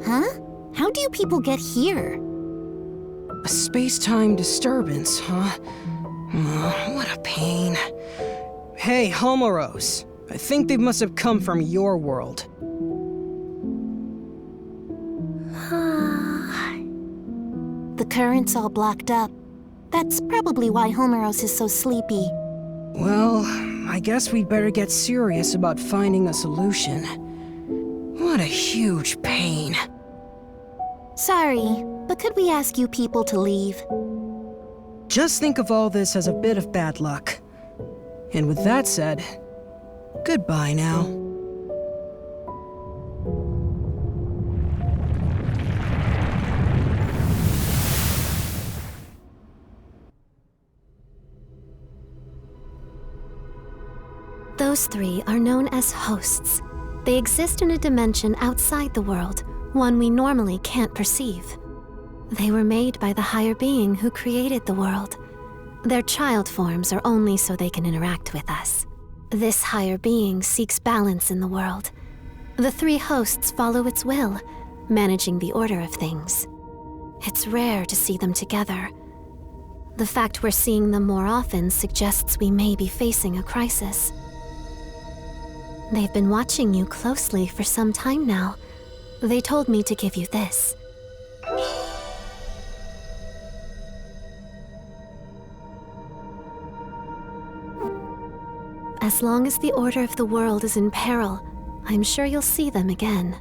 Huh? How do you people get here? A space-time disturbance, huh? What a pain. Hey, Homoros. I think they must have come from your world. The current's all blocked up. That's probably why Homeros is so sleepy. Well, I guess we'd better get serious about finding a solution. What a huge pain. Sorry, but could we ask you people to leave? Just think of all this as a bit of bad luck. And with that said, goodbye now. Those three are known as hosts. They exist in a dimension outside the world, one we normally can't perceive. They were made by the higher being who created the world. Their child forms are only so they can interact with us. This higher being seeks balance in the world. The three hosts follow its will, managing the order of things. It's rare to see them together. The fact we're seeing them more often suggests we may be facing a crisis. They've been watching you closely for some time now. They told me to give you this. As long as the order of the world is in peril, I'm sure you'll see them again.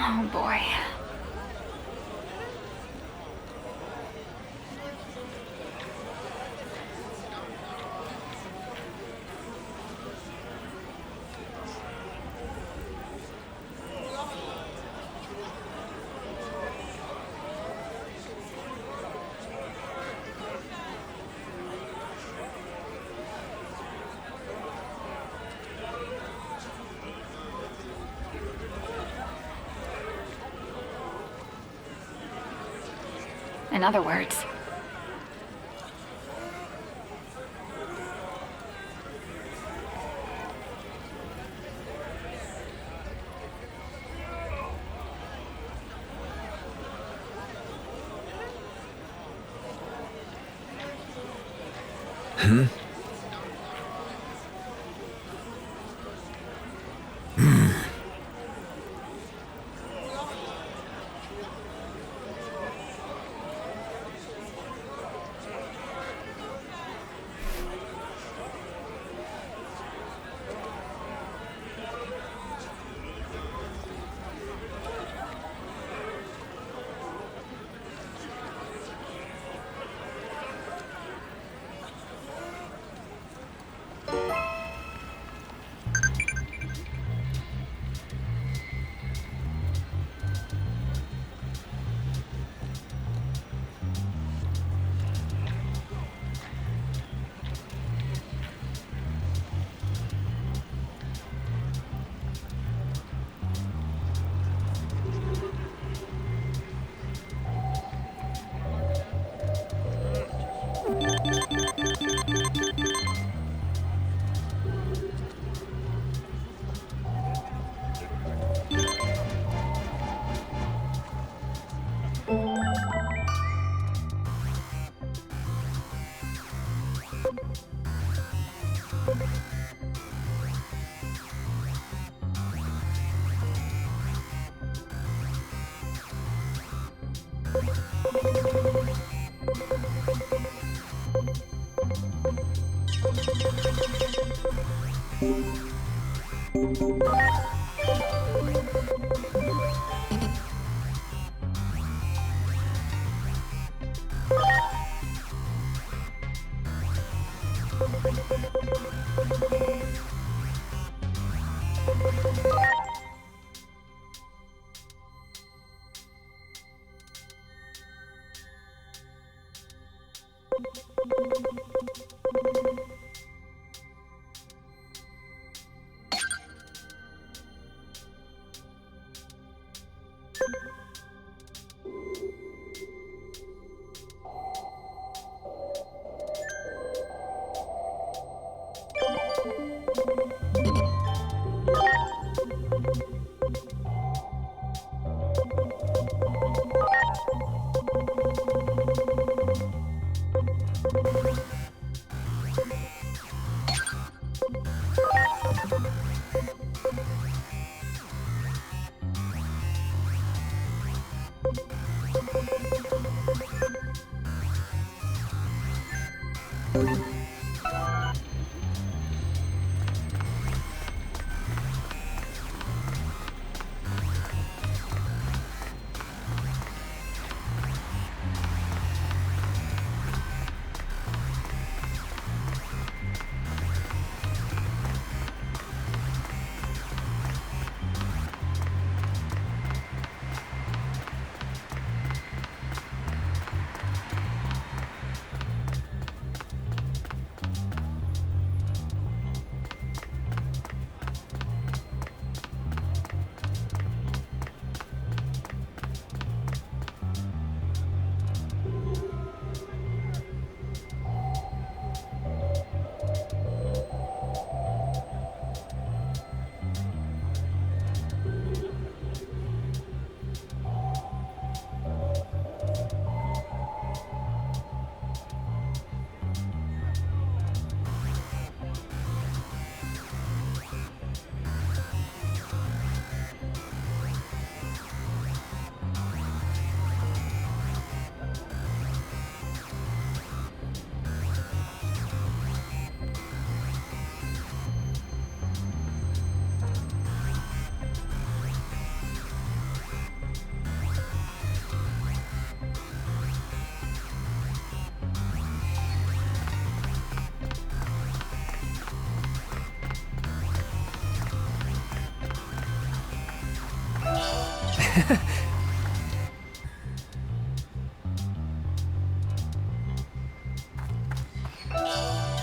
Oh boy. In other words,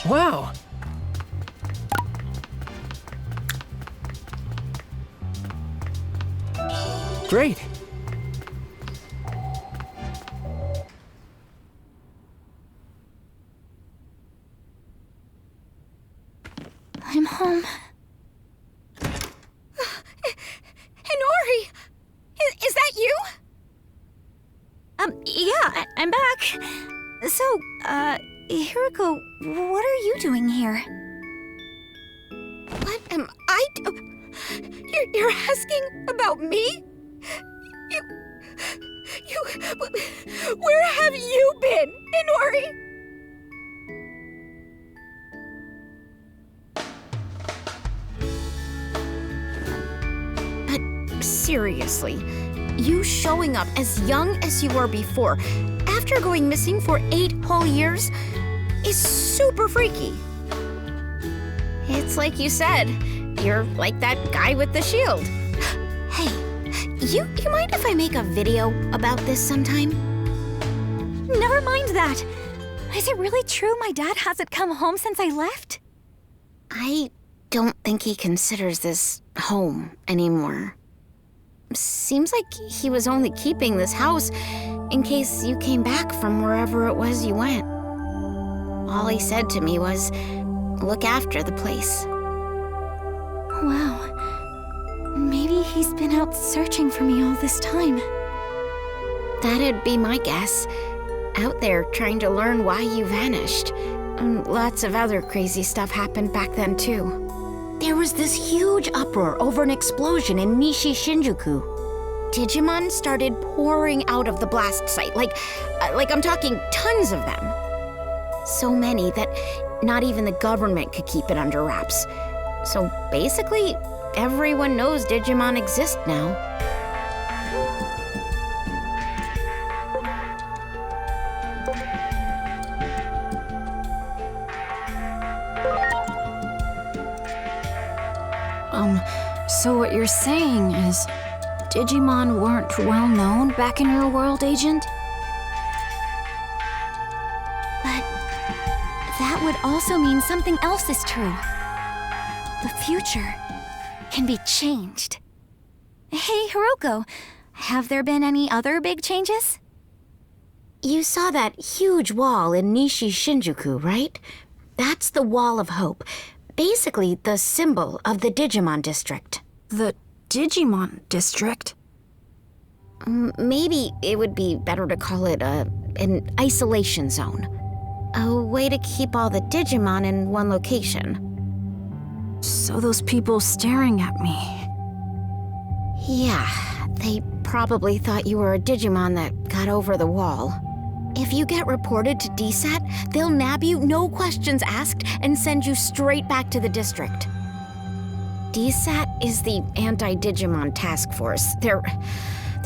Wow! Great! I'm home. Hinori! Is that you? Yeah, I'm back. So, Hiriko, what are you doing here? What am I You're asking about me? Where have you been, Hinori? But seriously, you showing up as young as you were before, after going missing for 8 whole years, is super freaky. It's like you said, you're like that guy with the shield. Hey, you mind if I make a video about this sometime? Never mind that. Is it really true my dad hasn't come home since I left? I don't think he considers this home anymore. Seems like he was only keeping this house in case you came back from wherever it was you went. All he said to me was, look after the place. Wow. Maybe he's been out searching for me all this time. That'd be my guess. Out there trying to learn why you vanished. And lots of other crazy stuff happened back then, too. There was this huge uproar over an explosion in Nishi Shinjuku. Digimon started pouring out of the blast site, like I'm talking tons of them. So many that not even the government could keep it under wraps. So basically, everyone knows Digimon exist now. So what you're saying is Digimon weren't well known back in your world, Agent? But that would also mean something else is true. The future can be changed. Hey, Hiroko, have there been any other big changes? You saw that huge wall in Nishi Shinjuku, right? That's the Wall of Hope. Basically, the symbol of the Digimon district. The Digimon district? Maybe it would be better to call it an isolation zone. A way to keep all the Digimon in one location. So those people staring at me... Yeah, they probably thought you were a Digimon that got over the wall. If you get reported to DSAT, they'll nab you, no questions asked, and send you straight back to the district. DSAT is the Anti-Digimon Task Force. They're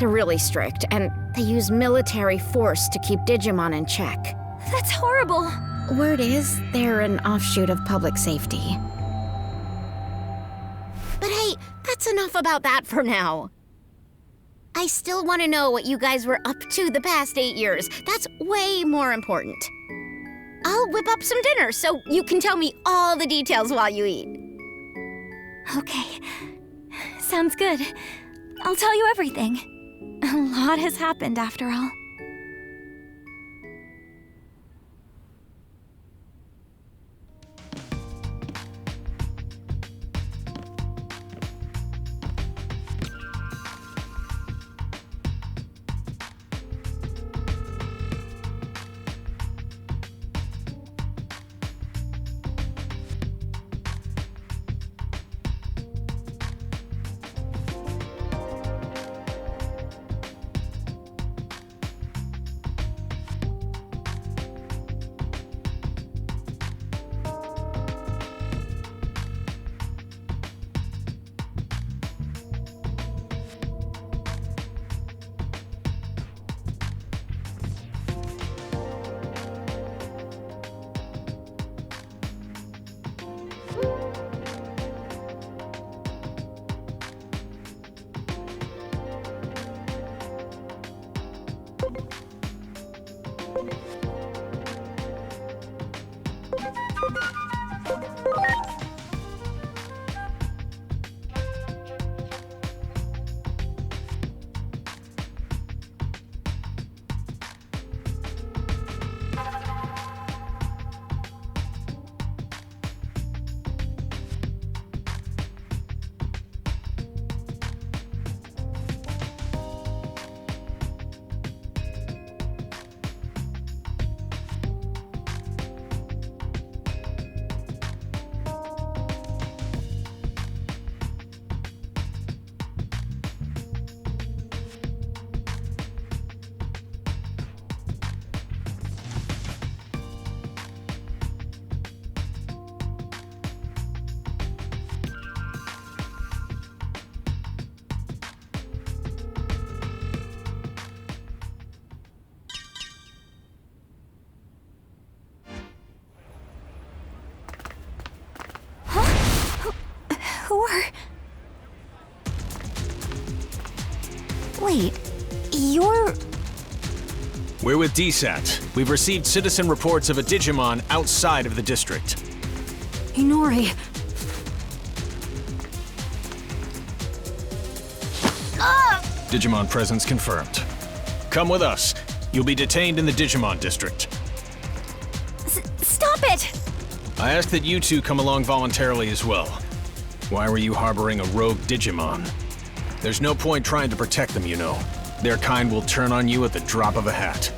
really strict, and they use military force to keep Digimon in check. That's horrible! Word is, they're an offshoot of public safety. But hey, that's enough about that for now. I still want to know what you guys were up to the past 8 years. That's way more important. I'll whip up some dinner so you can tell me all the details while you eat. Okay. Sounds good. I'll tell you everything. A lot has happened after all. Wait, you're... We're with DSAT. We've received citizen reports of a Digimon outside of the district. Inori. Digimon presence confirmed. Come with us. You'll be detained in the Digimon district. Stop it! I ask that you two come along voluntarily as well. Why were you harboring a rogue Digimon? There's no point trying to protect them, you know. Their kind will turn on you at the drop of a hat.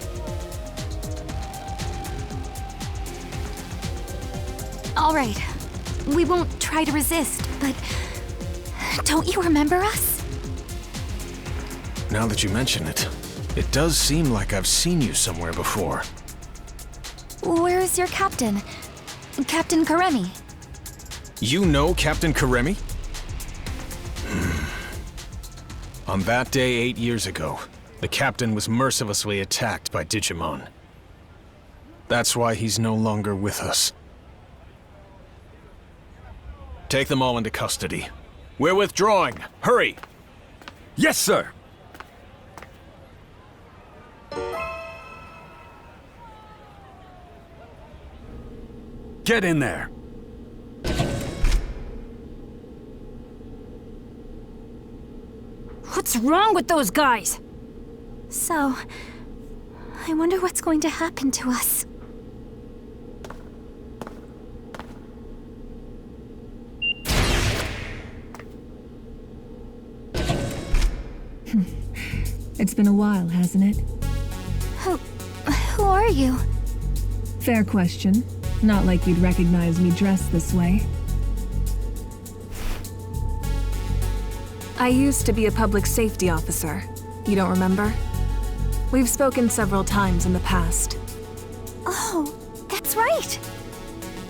All right. We won't try to resist, but... Don't you remember us? Now that you mention it, it does seem like I've seen you somewhere before. Where's your captain? Captain Karemi. You know Captain Karemi? On that day 8 years ago, the captain was mercilessly attacked by Digimon. That's why he's no longer with us. Take them all into custody. We're withdrawing. Hurry! Yes, sir! Get in there. What's wrong with those guys? So, I wonder what's going to happen to us. It's been a while, hasn't it? Who are you? Fair question. Not like you'd recognize me dressed this way. I used to be a public safety officer. You don't remember? We've spoken several times in the past. Oh, that's right.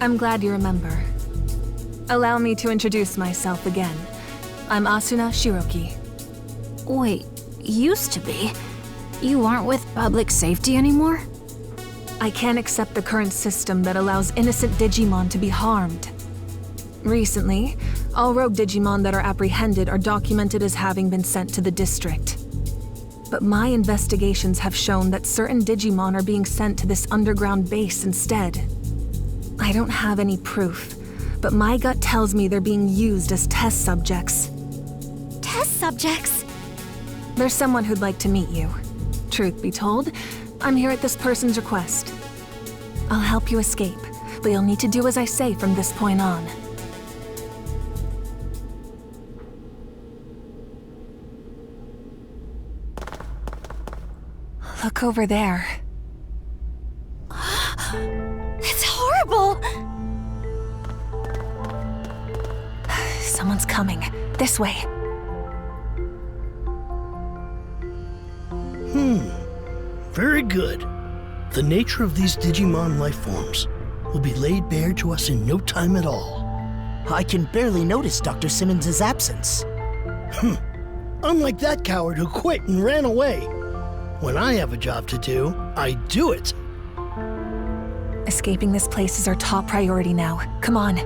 I'm glad you remember. Allow me to introduce myself again. I'm Asuna Shiroki. Wait, used to be? You aren't with public safety anymore? I can't accept the current system that allows innocent Digimon to be harmed. Recently, all rogue Digimon that are apprehended are documented as having been sent to the district. But my investigations have shown that certain Digimon are being sent to this underground base instead. I don't have any proof, but my gut tells me they're being used as test subjects. Test subjects? There's someone who'd like to meet you. Truth be told, I'm here at this person's request. I'll help you escape, but you'll need to do as I say from this point on. Look over there. It's horrible! Someone's coming. This way. Very good. The nature of these Digimon life forms will be laid bare to us in no time at all. I can barely notice Dr. Simmons' absence. Unlike that coward who quit and ran away. When I have a job to do, I do it. Escaping this place is our top priority now. Come on.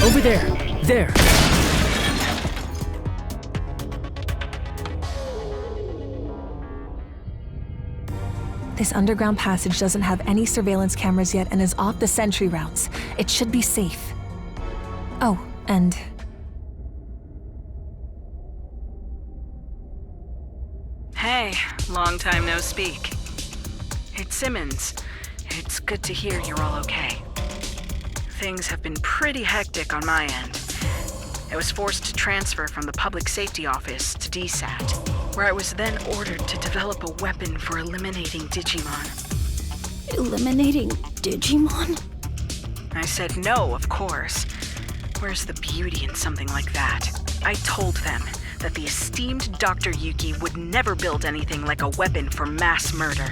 Over there. There. This underground passage doesn't have any surveillance cameras yet and is off the sentry routes. It should be safe. Oh, and... Hey, long time no speak. It's Simmons. It's good to hear you're all okay. Things have been pretty hectic on my end. I was forced to transfer from the public safety office to DSAT, where I was then ordered to develop a weapon for eliminating Digimon. Eliminating Digimon? I said no, of course. Where's the beauty in something like that? I told them that the esteemed Dr. Yuki would never build anything like a weapon for mass murder.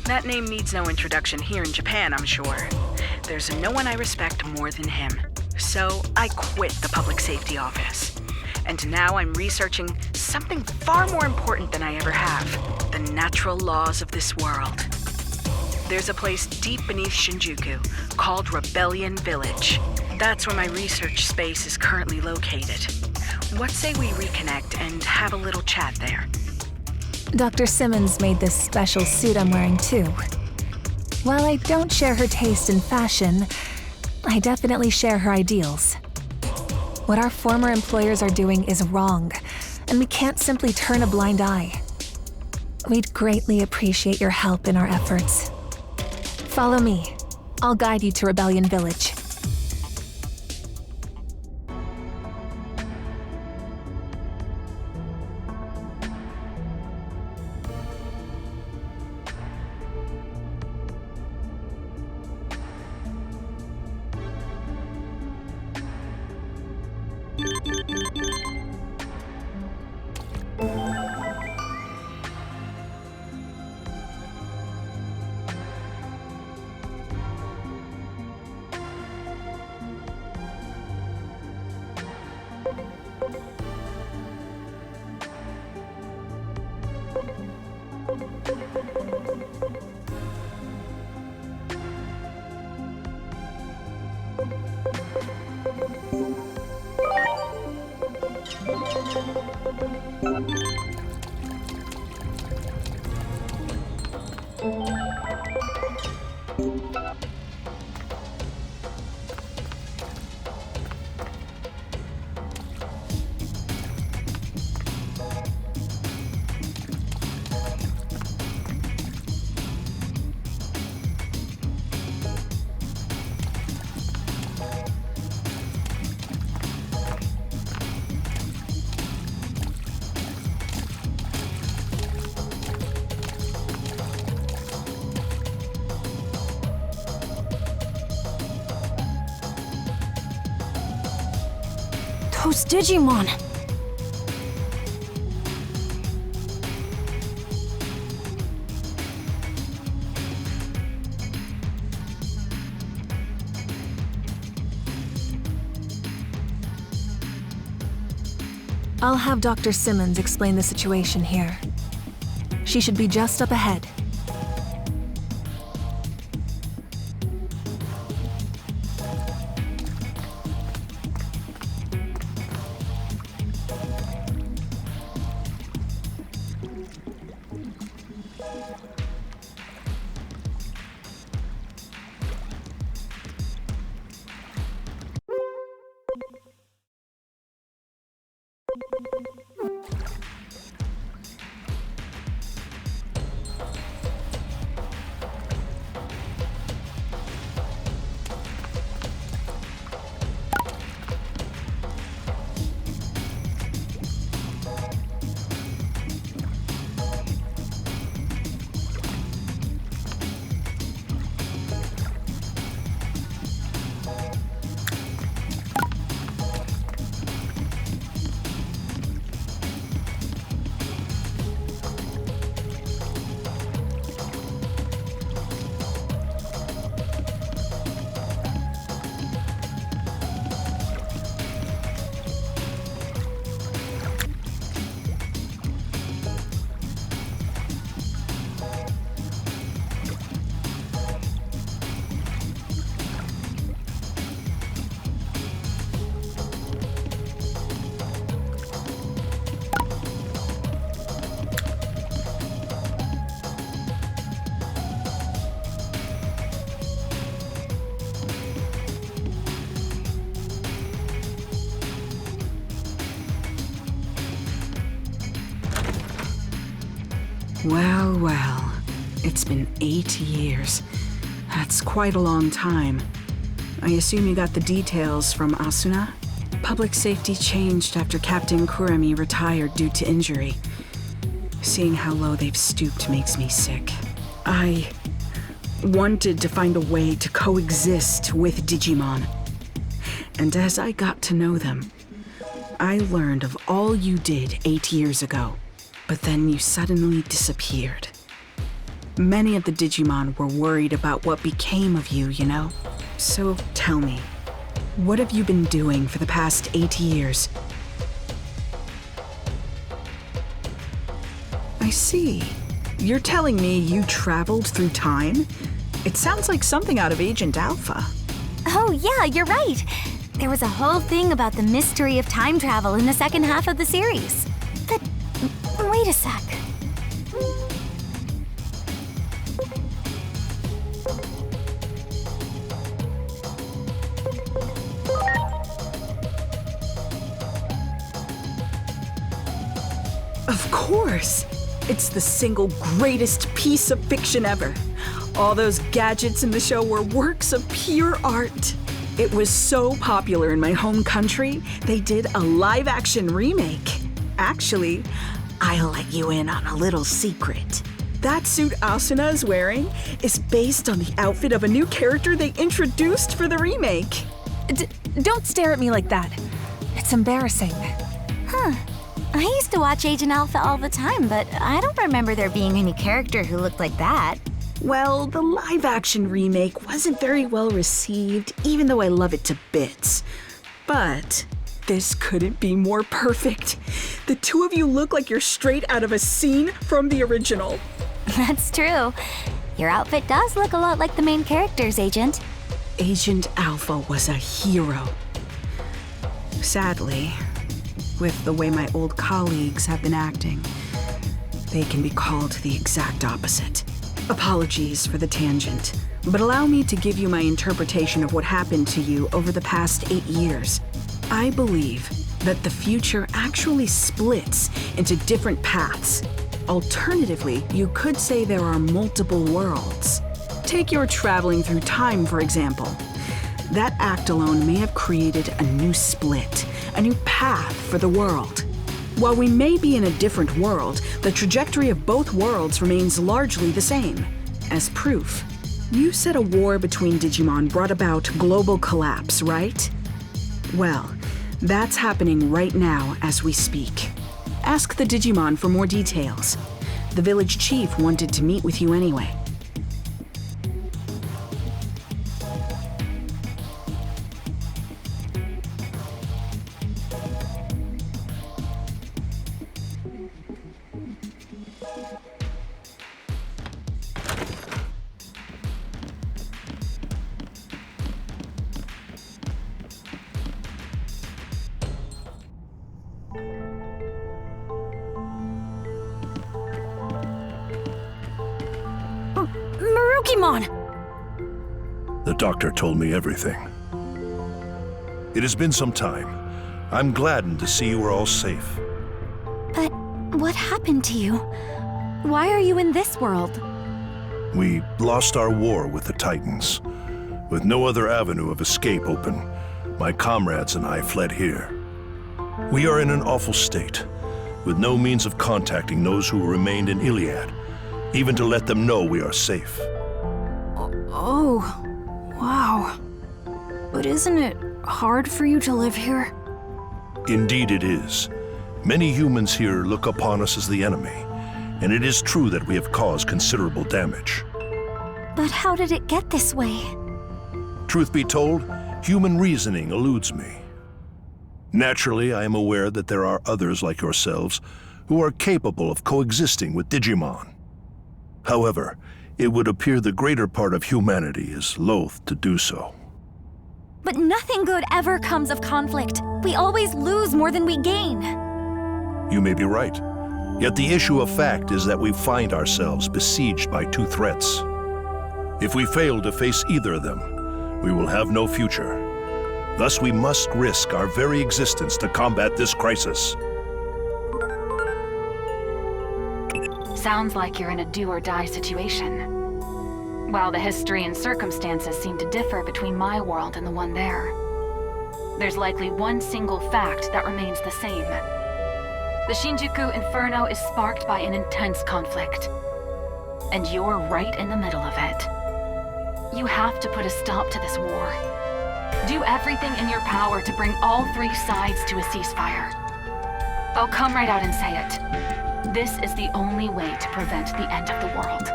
That name needs no introduction here in Japan, I'm sure. There's no one I respect more than him. So I quit the public safety office. And now I'm researching something far more important than I ever have. The natural laws of this world. There's a place deep beneath Shinjuku called Rebellion Village. That's where my research space is currently located. What say we reconnect and have a little chat there? Dr. Simmons made this special suit I'm wearing too. While I don't share her taste in fashion, I definitely share her ideals. What our former employers are doing is wrong, and we can't simply turn a blind eye. We'd greatly appreciate your help in our efforts. Follow me. I'll guide you to Rebellion Village. Those Digimon! I'll have Dr. Simmons explain the situation here. She should be just up ahead. Well, well. It's been 8 years. That's quite a long time. I assume you got the details from Asuna? Public safety changed after Captain Kuremi retired due to injury. Seeing how low they've stooped makes me sick. I wanted to find a way to coexist with Digimon. And as I got to know them, I learned of all you did 8 years ago. But then you suddenly disappeared. Many of the Digimon were worried about what became of you, you know? So tell me, what have you been doing for the past 8 years? I see. You're telling me you traveled through time? It sounds like something out of Agent Alpha. Oh yeah, you're right. There was a whole thing about the mystery of time travel in the second half of the series. But wait a sec. course. It's the single greatest piece of fiction ever. All those gadgets in the show were works of pure art. It was so popular in my home country, they did a live-action remake. Actually, I'll let you in on a little secret. That suit Asuna is wearing is based on the outfit of a new character they introduced for the remake. Don't stare at me like that. It's embarrassing. Huh. I used to watch Agent Alpha all the time, but I don't remember there being any character who looked like that. Well, the live-action remake wasn't very well received, even though I love it to bits. But this couldn't be more perfect. The two of you look like you're straight out of a scene from the original. That's true. Your outfit does look a lot like the main character's, Agent. Agent Alpha was a hero. Sadly, with the way my old colleagues have been acting, they can be called the exact opposite. Apologies for the tangent, but allow me to give you my interpretation of what happened to you over the past 8 years. I believe that the future actually splits into different paths. Alternatively, you could say there are multiple worlds. Take your traveling through time, for example. That act alone may have created a new split, a new path for the world. While we may be in a different world, the trajectory of both worlds remains largely the same. As proof, you said a war between Digimon brought about global collapse, right? Well, that's happening right now as we speak. Ask the Digimon for more details. The village chief wanted to meet with you anyway. Digimon! The doctor told me everything. It has been some time. I'm gladdened to see you are all safe. But what happened to you? Why are you in this world? We lost our war with the Titans. With no other avenue of escape open, my comrades and I fled here. We are in an awful state, with no means of contacting those who remained in Iliad, even to let them know we are safe. Oh, wow. But isn't it hard for you to live here? Indeed it is. Many humans here look upon us as the enemy, and it is true that we have caused considerable damage. But how did it get this way? Truth be told, human reasoning eludes me. Naturally, I am aware that there are others like yourselves who are capable of coexisting with Digimon. However, it would appear the greater part of humanity is loath to do so. But nothing good ever comes of conflict. We always lose more than we gain. You may be right. Yet the issue of fact is that we find ourselves besieged by two threats. If we fail to face either of them, we will have no future. Thus, we must risk our very existence to combat this crisis. Sounds like you're in a do-or-die situation. While the history and circumstances seem to differ between my world and the one there, there's likely one single fact that remains the same. The Shinjuku Inferno is sparked by an intense conflict, and you're right in the middle of it. You have to put a stop to this war. Do everything in your power to bring all three sides to a ceasefire. I'll come right out and say it. This is the only way to prevent the end of the world.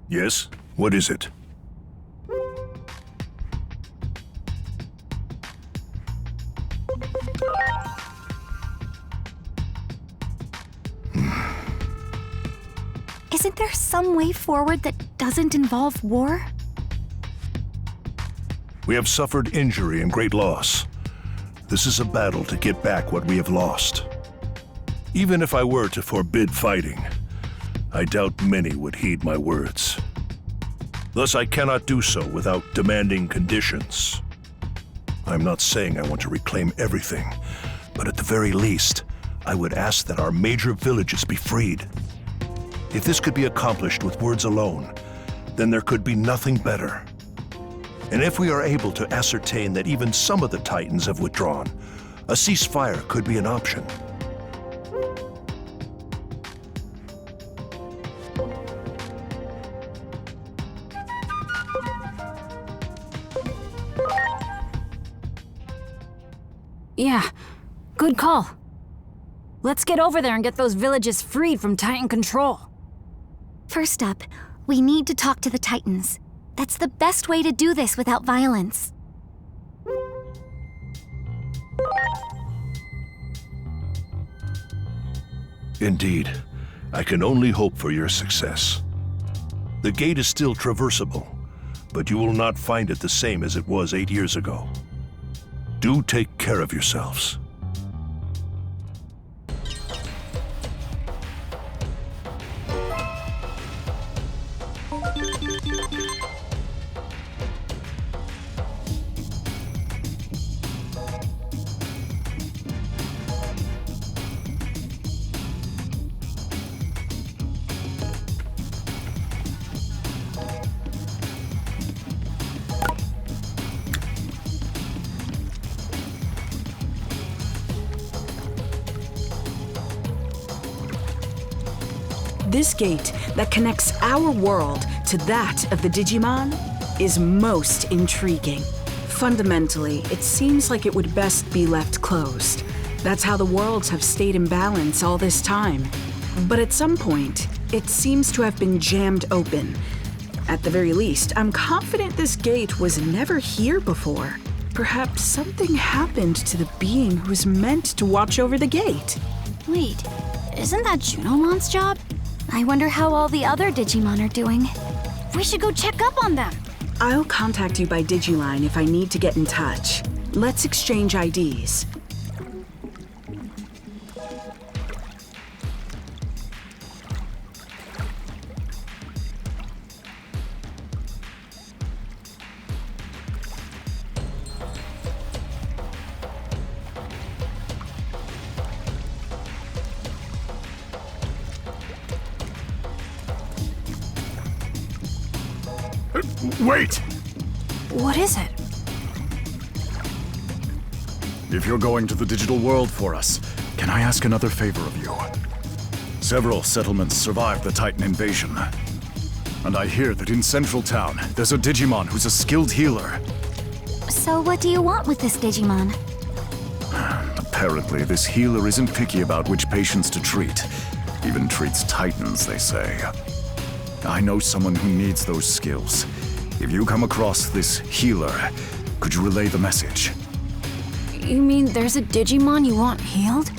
Yes? What is it? Isn't there some way forward that doesn't involve war? We have suffered injury and great loss. This is a battle to get back what we have lost. Even if I were to forbid fighting, I doubt many would heed my words. Thus, I cannot do so without demanding conditions. I'm not saying I want to reclaim everything, but at the very least, I would ask that our major villages be freed. If this could be accomplished with words alone, then there could be nothing better. And if we are able to ascertain that even some of the Titans have withdrawn, a ceasefire could be an option. Yeah, good call. Let's get over there and get those villages freed from Titan control. First up, we need to talk to the Titans. That's the best way to do this without violence. Indeed, I can only hope for your success. The gate is still traversable, but you will not find it the same as it was 8 years ago. Do take care of yourselves. This gate that connects our world to that of the Digimon is most intriguing. Fundamentally, it seems like it would best be left closed. That's how the worlds have stayed in balance all this time. But at some point, it seems to have been jammed open. At the very least, I'm confident this gate was never here before. Perhaps something happened to the being who was meant to watch over the gate. Wait, isn't that Junomon's job? I wonder how all the other Digimon are doing. We should go check up on them. I'll contact you by Digiline if I need to get in touch. Let's exchange IDs. Wait! What is it? If you're going to the digital world for us, can I ask another favor of you? Several settlements survived the Titan invasion. And I hear that in Central Town, there's a Digimon who's a skilled healer. So what do you want with this Digimon? Apparently, this healer isn't picky about which patients to treat. Even treats Titans, they say. I know someone who needs those skills. If you come across this healer, could you relay the message? You mean there's a Digimon you want healed?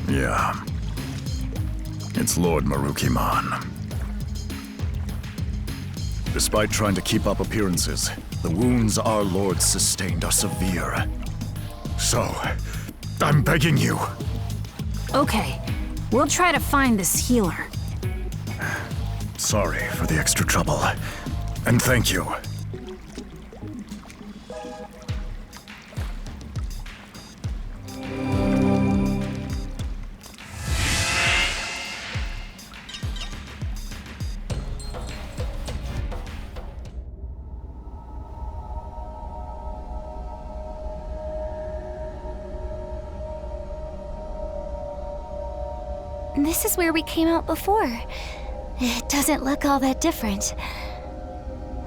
Yeah. It's Lord Marukimon. Despite trying to keep up appearances, the wounds our lord sustained are severe. So, I'm begging you. Okay, we'll try to find this healer. Sorry for the extra trouble. And thank you. This is where we came out before. It doesn't look all that different.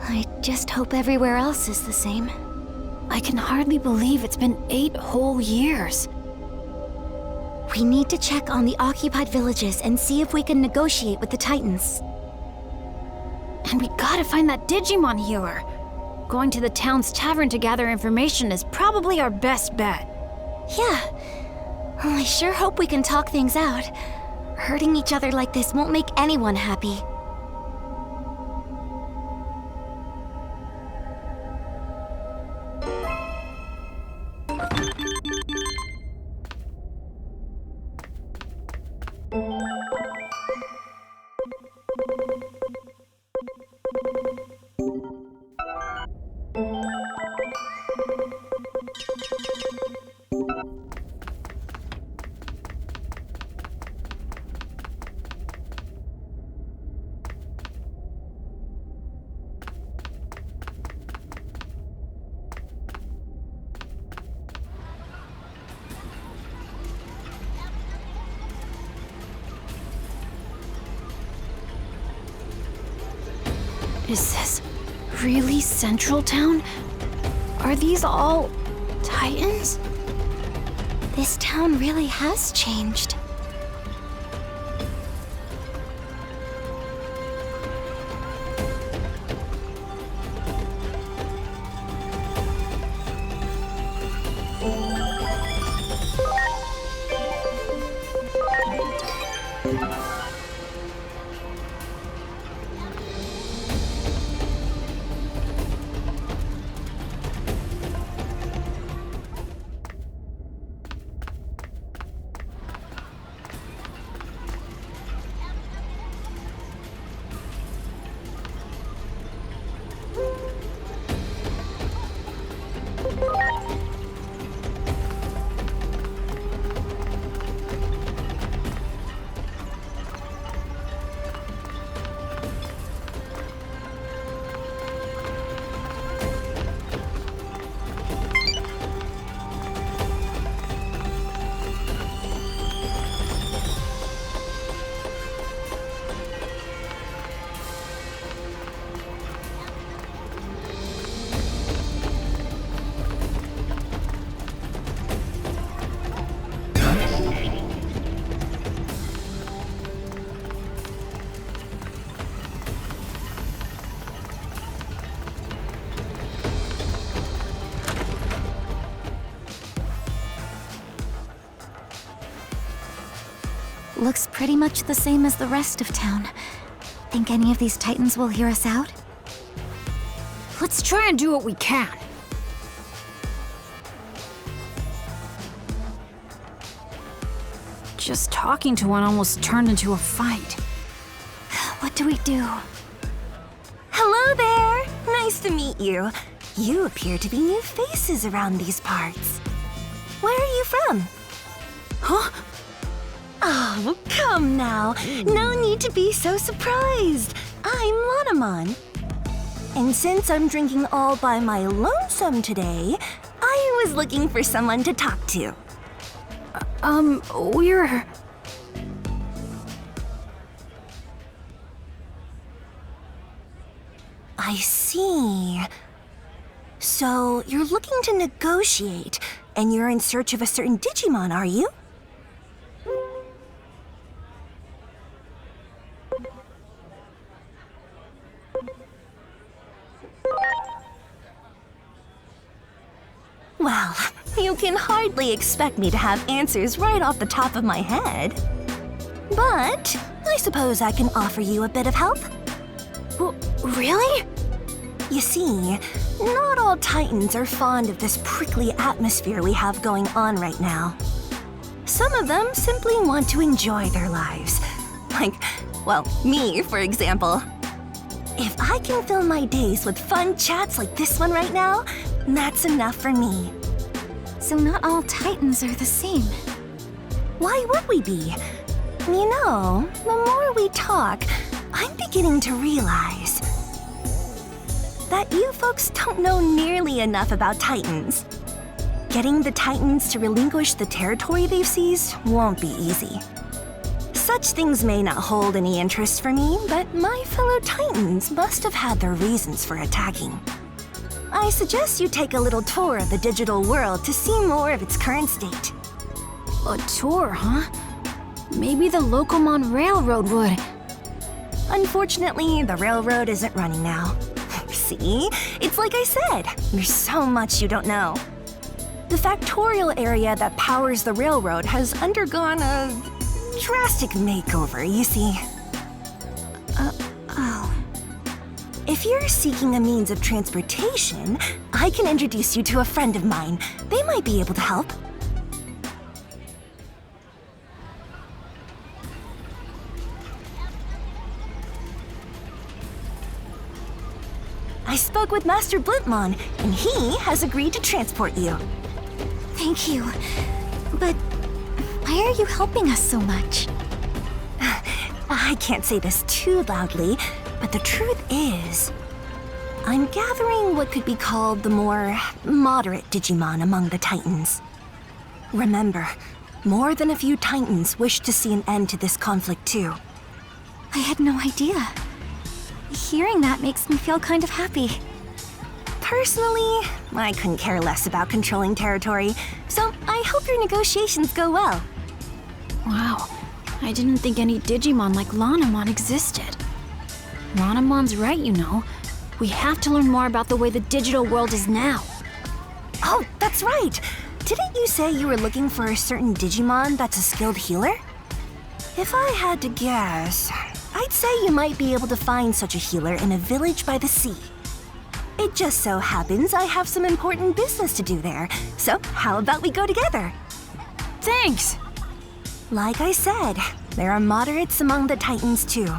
I just hope everywhere else is the same. I can hardly believe it's been 8 whole years. We need to check on the occupied villages and see if we can negotiate with the Titans. And we gotta find that Digimon healer. Going to the town's tavern to gather information is probably our best bet. Yeah. I sure hope we can talk things out. Hurting each other like this won't make anyone happy. Is this really Central Town? Are these all Titans? This town really has changed. Looks pretty much the same as the rest of town. Think any of these Titans will hear us out? Let's try and do what we can. Just talking to one almost turned into a fight. What do we do? Hello there! Nice to meet you. You appear to be new faces around these parts. Where are you from? Huh? Oh, come now. No need to be so surprised. I'm Lanamon. And since I'm drinking all by my lonesome today, I was looking for someone to talk to. We're... I see. So, you're looking to negotiate, and you're in search of a certain Digimon, are you? Well, you can hardly expect me to have answers right off the top of my head. But I suppose I can offer you a bit of help. Really? You see, not all Titans are fond of this prickly atmosphere we have going on right now. Some of them simply want to enjoy their lives. Like, well, me, for example. If I can fill my days with fun chats like this one right now, that's enough for me. So not all Titans are the same. Why would we be? You know, the more we talk, I'm beginning to realize that you folks don't know nearly enough about Titans. Getting the Titans to relinquish the territory they've seized won't be easy. Such things may not hold any interest for me, but my fellow Titans must have had their reasons for attacking. I suggest you take a little tour of the digital world to see more of its current state. A tour, huh? Maybe the Locomon Railroad would. Unfortunately, the railroad isn't running now. See? It's like I said, there's so much you don't know. The factorial area that powers the railroad has undergone a drastic makeover, you see. Oh. If you're seeking a means of transportation, I can introduce you to a friend of mine. They might be able to help. I spoke with Master Blipmon, and he has agreed to transport you. Thank you. But why are you helping us so much? I can't say this too loudly, but the truth is, I'm gathering what could be called the more moderate Digimon among the Titans. Remember, more than a few Titans wish to see an end to this conflict too. I had no idea. Hearing that makes me feel kind of happy. Personally, I couldn't care less about controlling territory, so I hope your negotiations go well. Wow, I didn't think any Digimon like Lanamon existed. Lanamon's right, you know. We have to learn more about the way the digital world is now. Oh, that's right! Didn't you say you were looking for a certain Digimon that's a skilled healer? If I had to guess, I'd say you might be able to find such a healer in a village by the sea. It just so happens I have some important business to do there, so how about we go together? Thanks! Like I said, there are moderates among the Titans too.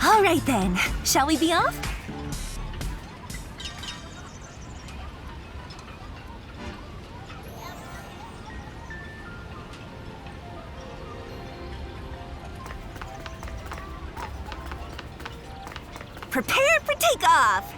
All right then, shall we be off? Prepare for takeoff!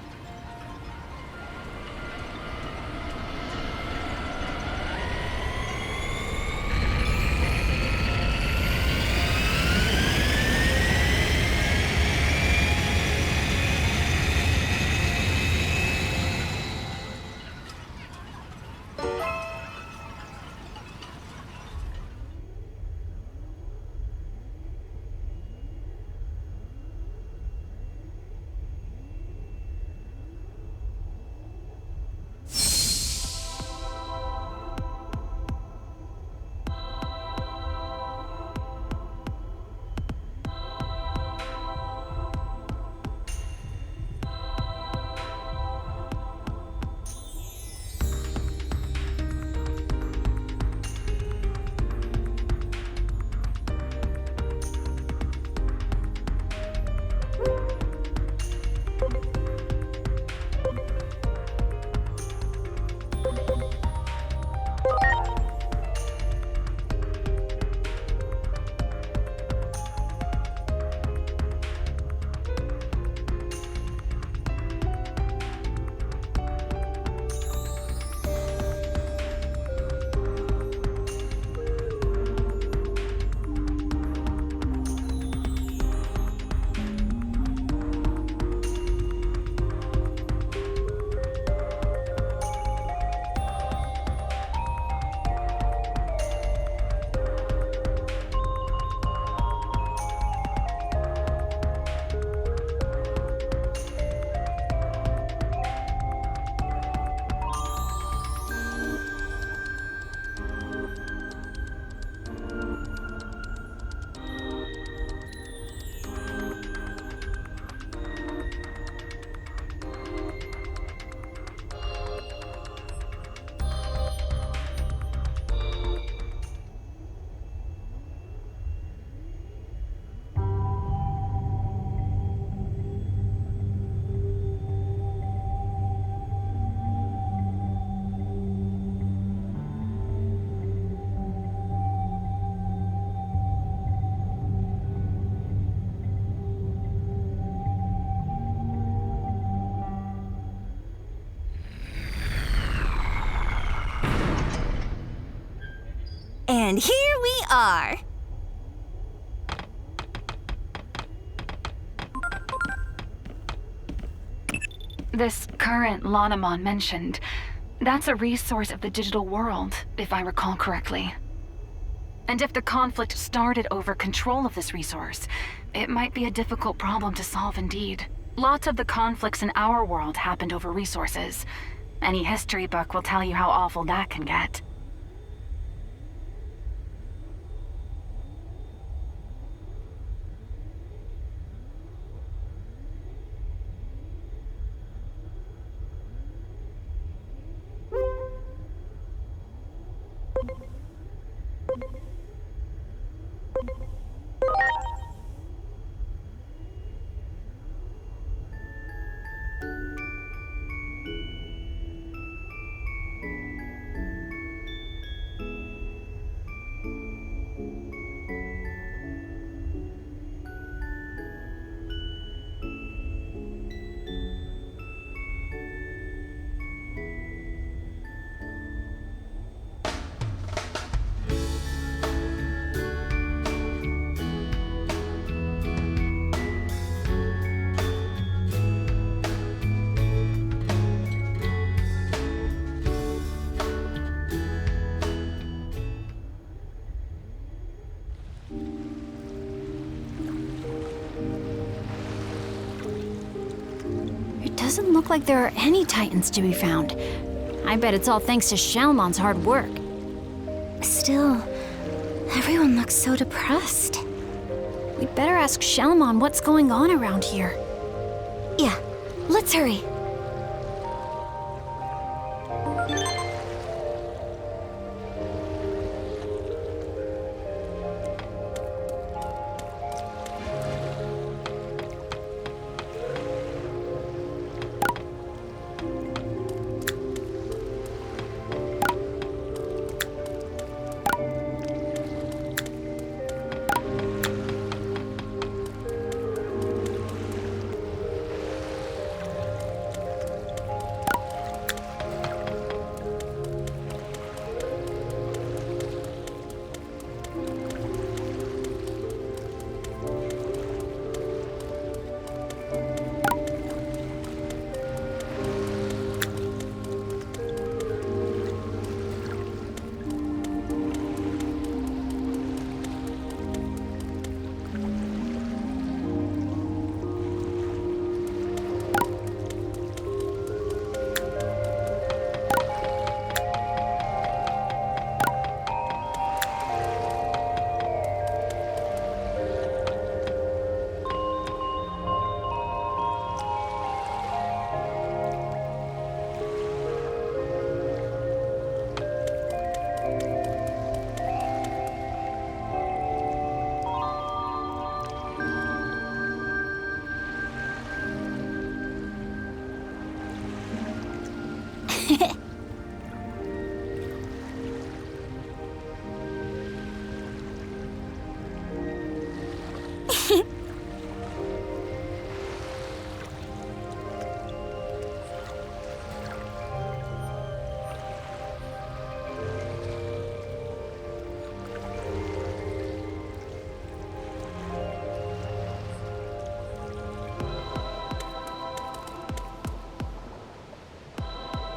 And here we are! This current Lanamon mentioned, that's a resource of the digital world, if I recall correctly. And if the conflict started over control of this resource, it might be a difficult problem to solve indeed. Lots of the conflicts in our world happened over resources. Any history book will tell you how awful that can get. Doesn't look like there are any Titans to be found. I bet it's all thanks to Shalmon's hard work. Still, everyone looks so depressed. We'd better ask Shalmon what's going on around here. Yeah, let's hurry.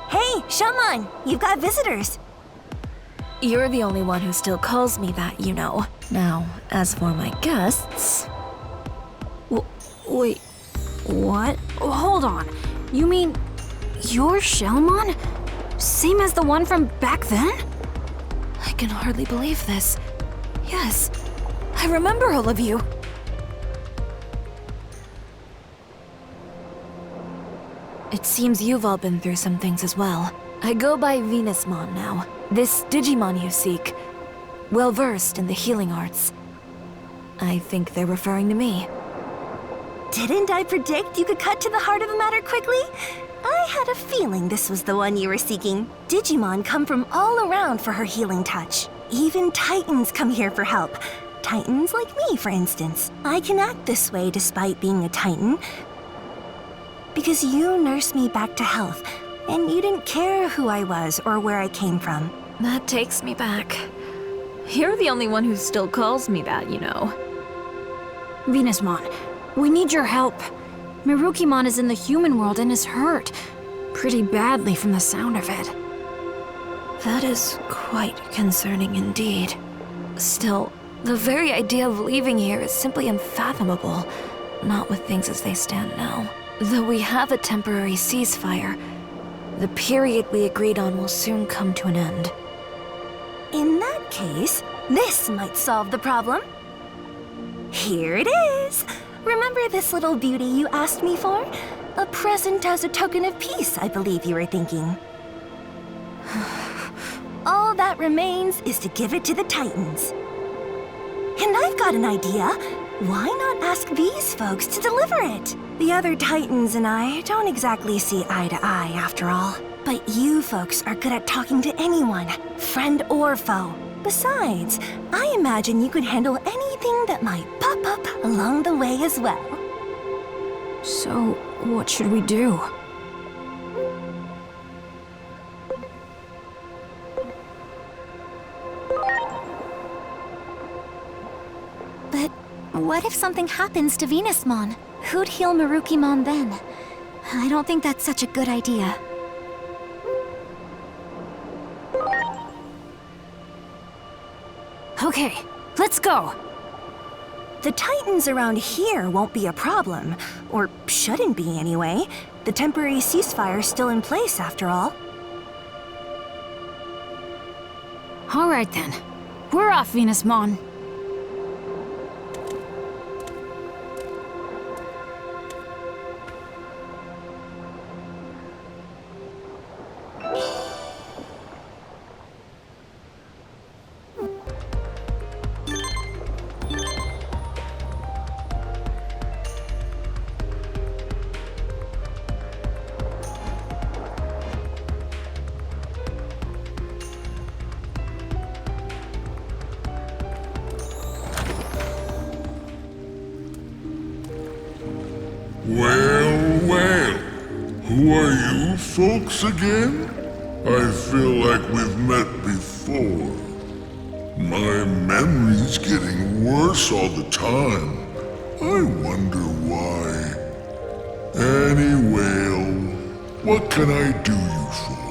Hey, Shalmon, you've got visitors. You're the only one who still calls me that, you know. Now, as for my guests... Wait, what? Hold on. You mean you're Shalmon? Same as the one from back then? I can hardly believe this. Yes, I remember all of you. It seems you've all been through some things as well. I go by Venusmon now. This Digimon you seek, well-versed in the healing arts. I think they're referring to me. Didn't I predict you could cut to the heart of the matter quickly? I had a feeling this was the one you were seeking. Digimon come from all around for her healing touch. Even Titans come here for help. Titans like me, for instance. I can act this way despite being a Titan, because you nursed me back to health, and you didn't care who I was or where I came from. That takes me back. You're the only one who still calls me that, you know. Venusmon, we need your help. Mirukimon is in the human world and is hurt. Pretty badly from the sound of it. That is quite concerning indeed. Still, the very idea of leaving here is simply unfathomable. Not with things as they stand now. Though we have a temporary ceasefire, the period we agreed on will soon come to an end. In that case, this might solve the problem. Here it is! Remember this little beauty you asked me for? A present as a token of peace, I believe you were thinking. All that remains is to give it to the Titans. And I've got an idea. Why not ask these folks to deliver it? The other Titans and I don't exactly see eye to eye, after all. But you folks are good at talking to anyone, friend or foe. Besides, I imagine you could handle anything that might pop up along the way as well. So, what should we do? But what if something happens to Venusmon? Who'd heal Mirukimon then? I don't think that's such a good idea. Okay, let's go. The Titans around here won't be a problem. Or shouldn't be, anyway. The temporary ceasefire's still in place, after all. All right then. We're off, Venusmon. Well, who are you folks again? I feel like we've met before. My memory's getting worse all the time. I wonder why. Anyway, what can I do you for?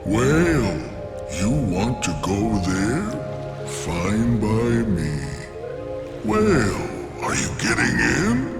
Well, you want to go there? Fine by me. Well, are you getting in?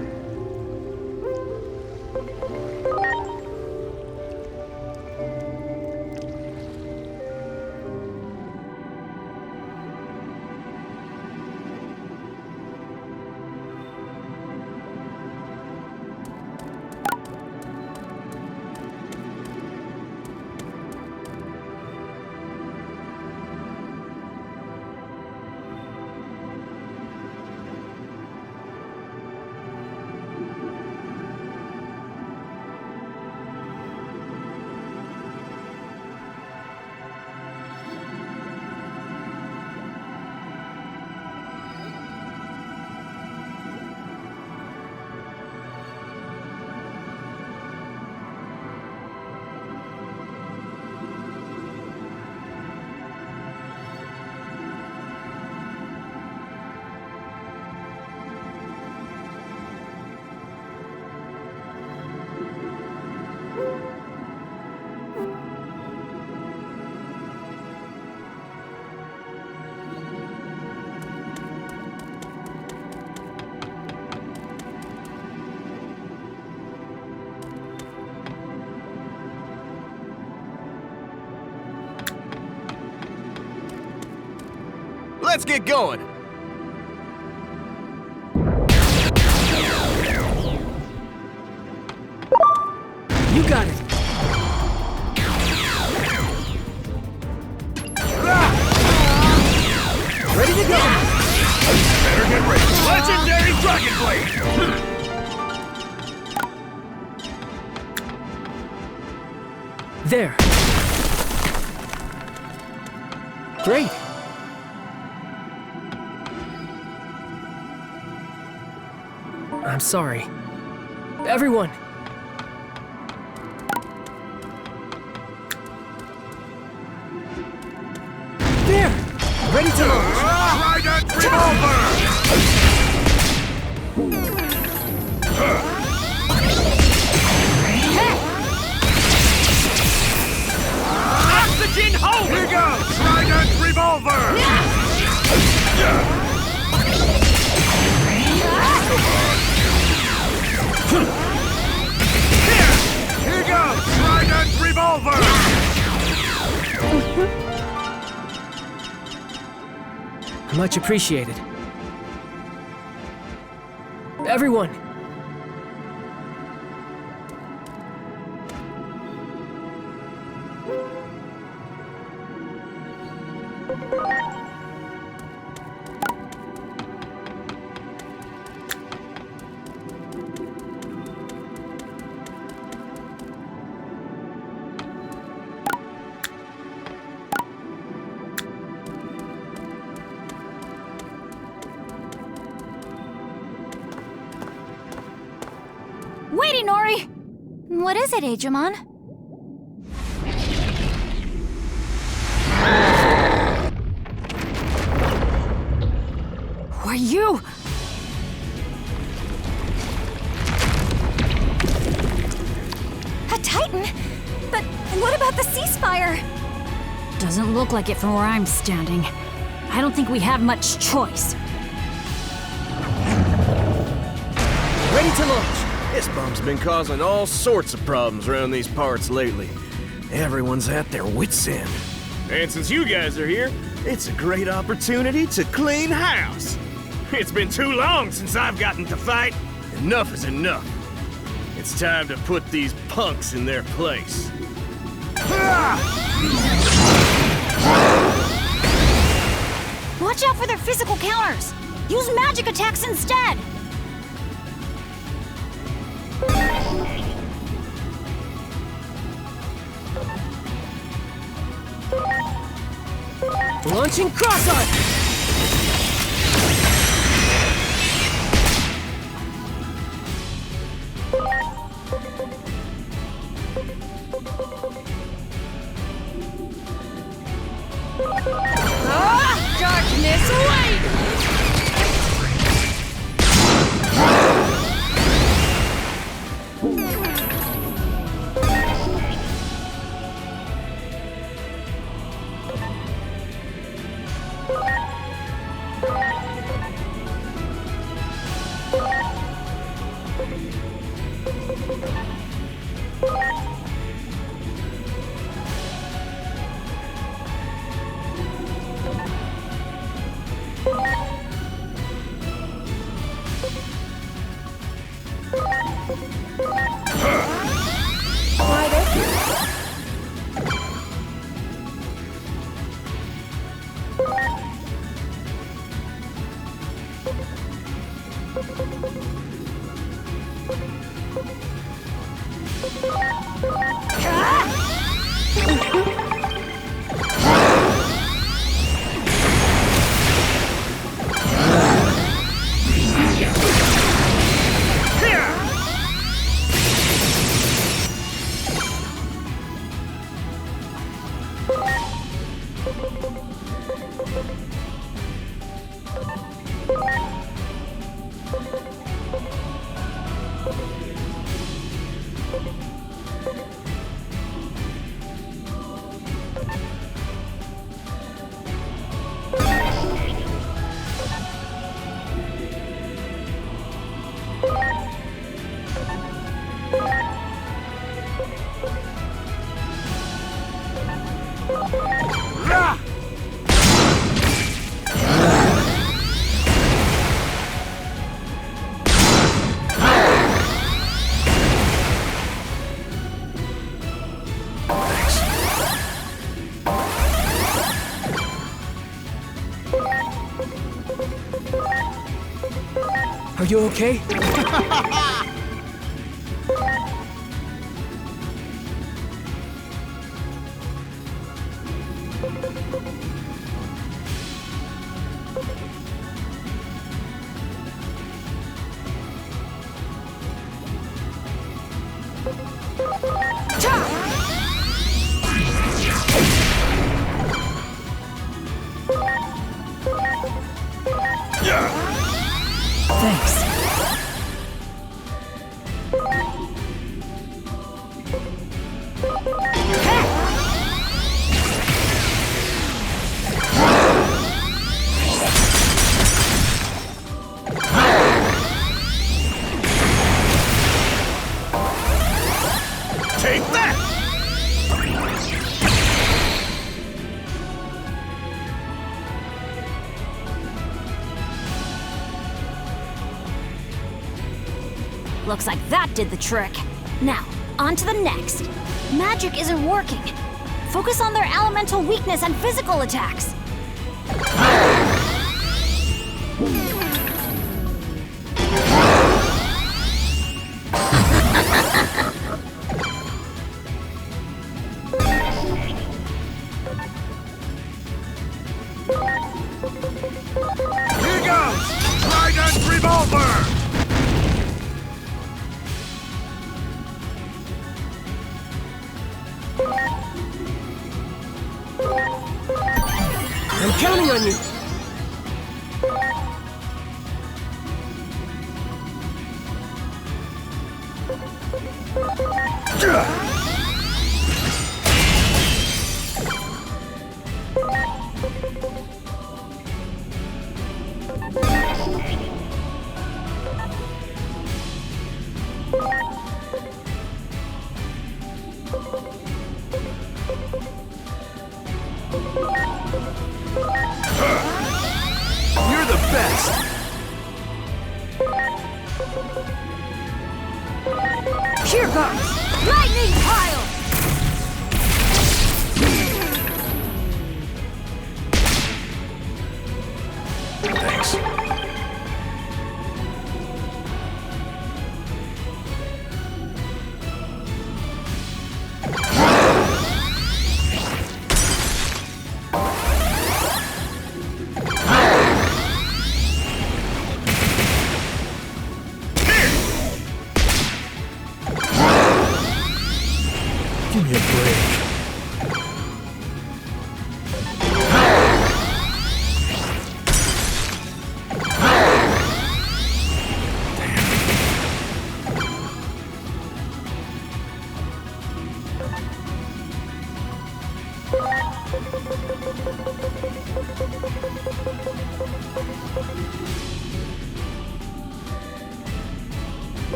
Let's get going! You got it! Ready to go! Better get ready! Legendary Dragon Blade! There! Great! I'm sorry. Everyone! There! Ready to launch! Trident Revolver! Oxygen hold! Here goes! Trident Revolver! Here goes! Trident Revolver! Much appreciated. Everyone! Wait, Inori! What is it, Digimon? Who are you? A Titan? But what about the ceasefire? Doesn't look like it from where I'm standing. I don't think we have much choice. Ready to launch. This bomb's been causing all sorts of problems around these parts lately. Everyone's at their wits' end. And since you guys are here, it's a great opportunity to clean house. It's been too long since I've gotten to fight. Enough is enough. It's time to put these punks in their place. Watch out for their physical counters! Use magic attacks instead! Launching cross arc! Darkness, away! Are you okay? Thanks. Take that! Looks like that did the trick. Now, on to the next. Magic isn't working. Focus on their elemental weakness and physical attacks. Here goes! Trident Revolver! I'm counting on you! best! Here goes! Lightning pile! Thanks. Give me a break.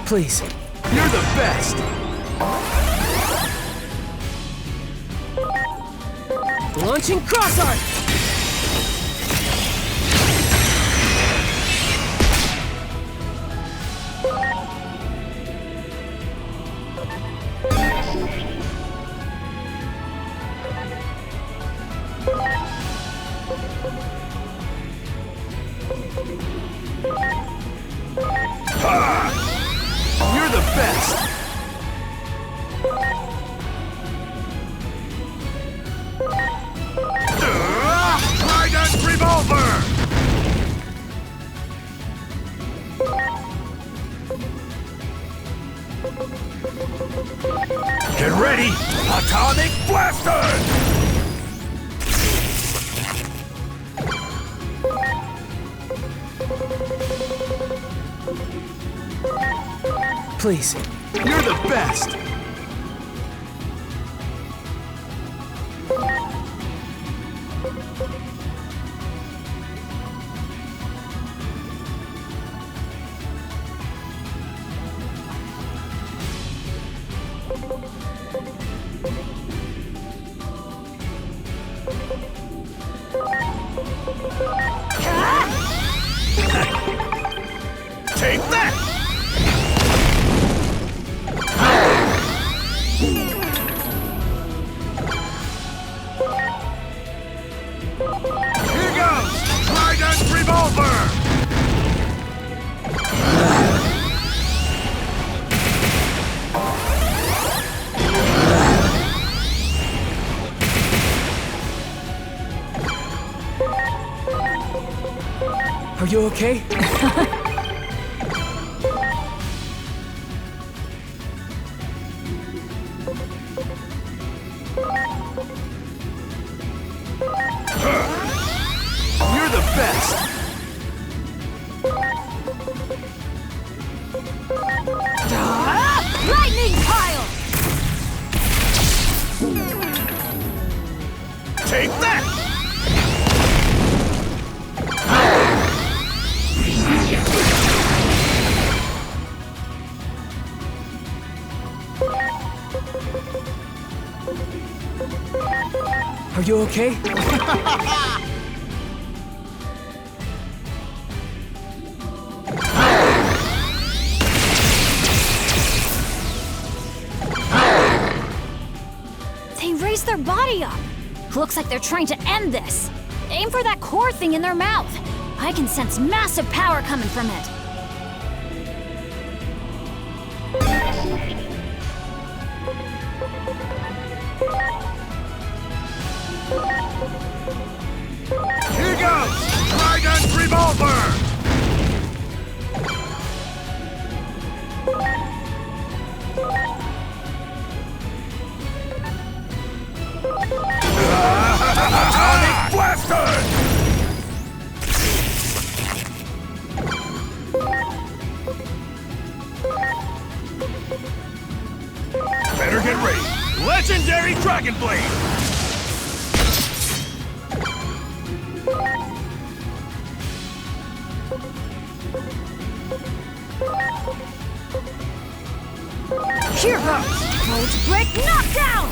Please, you're the best! Launching cross art! You're the best! Trident Revolver! Get ready! Atomic Blaster! Please, you're the best! Take that! Here goes! Trident Revolver! Are you okay? You're the best! Lightning pile! Take that! Are you okay? They raised their body up! Looks like they're trying to end this! Aim for that core thing in their mouth! I can sense massive power coming from it! Here goes! Trident Revolver! Atomic Blaster! Better get ready! Legendary Dragon Blade! Here goes! Volt Break Knockdown!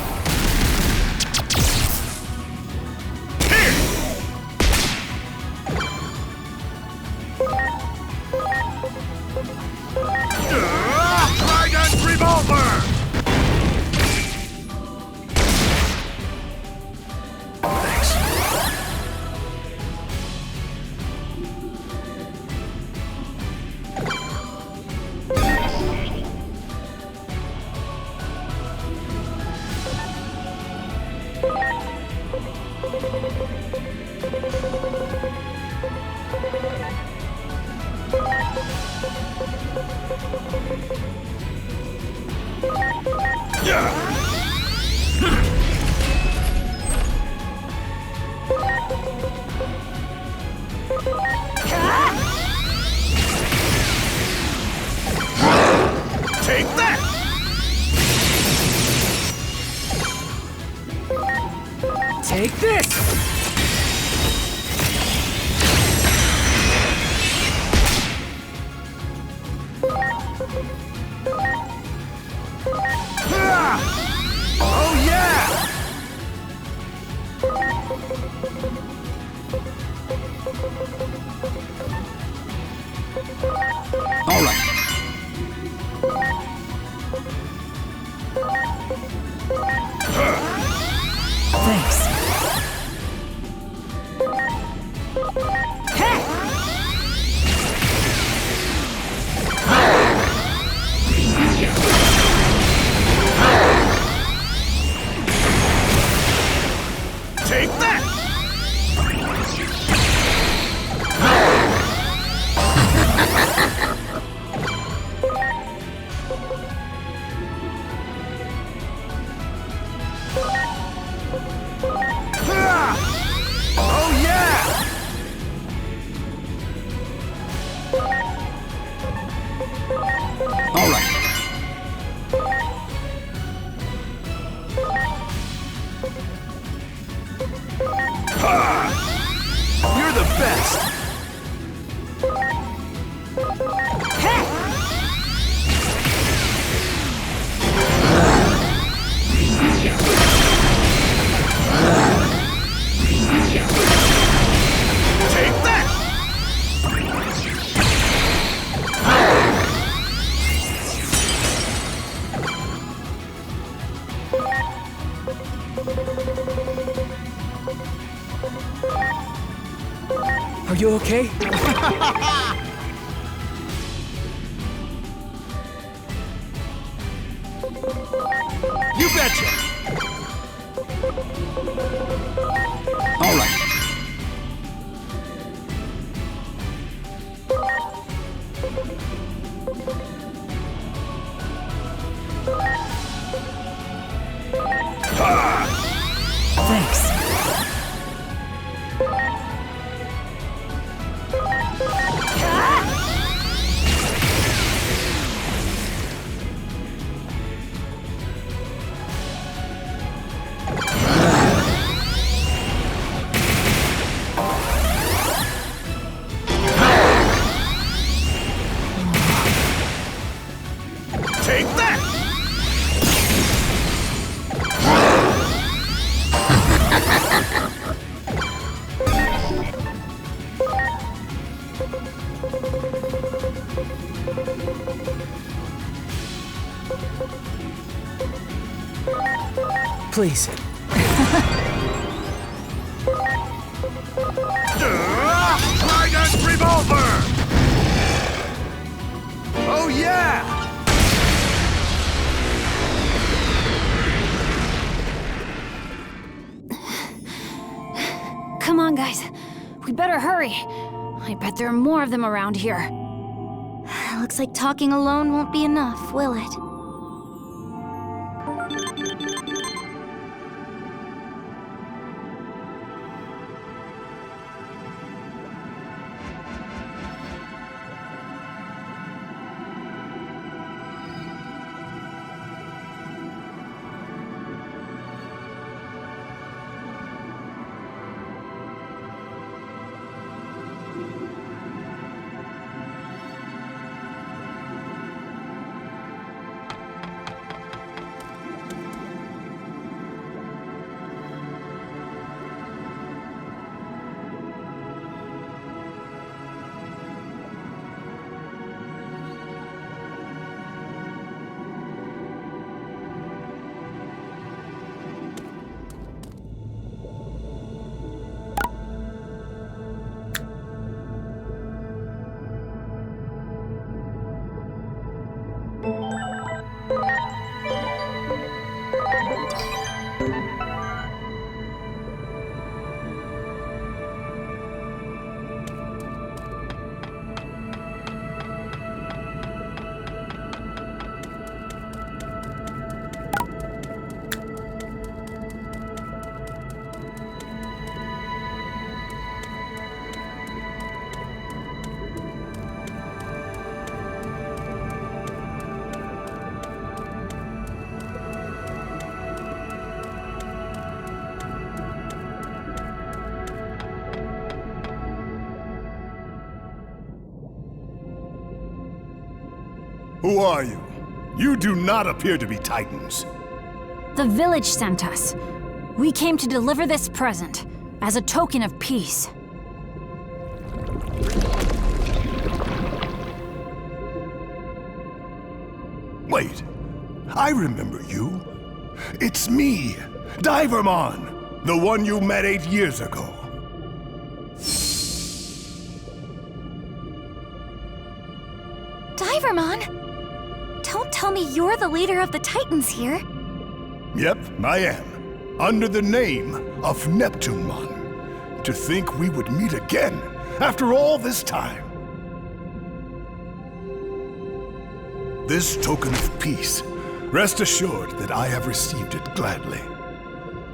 Take this! Oh yeah! All right. Thanks. Take that! Oh yeah! All right. You're the best! Take that! Are you okay? You betcha! All right. Thanks. Take that! Please. Trident revolver! Oh yeah! Come on, guys. We better hurry. I bet there are more of them around here. Looks like talking alone won't be enough, will it? Who are you? You do not appear to be Titans. The village sent us. We came to deliver this present, as a token of peace. Wait, I remember you. It's me, Divermon, the one you met 8 years ago. Divermon? Don't tell me you're the leader of the Titans here. Yep, I am. Under the name of Neptunemon. To think we would meet again after all this time. This token of peace, rest assured that I have received it gladly.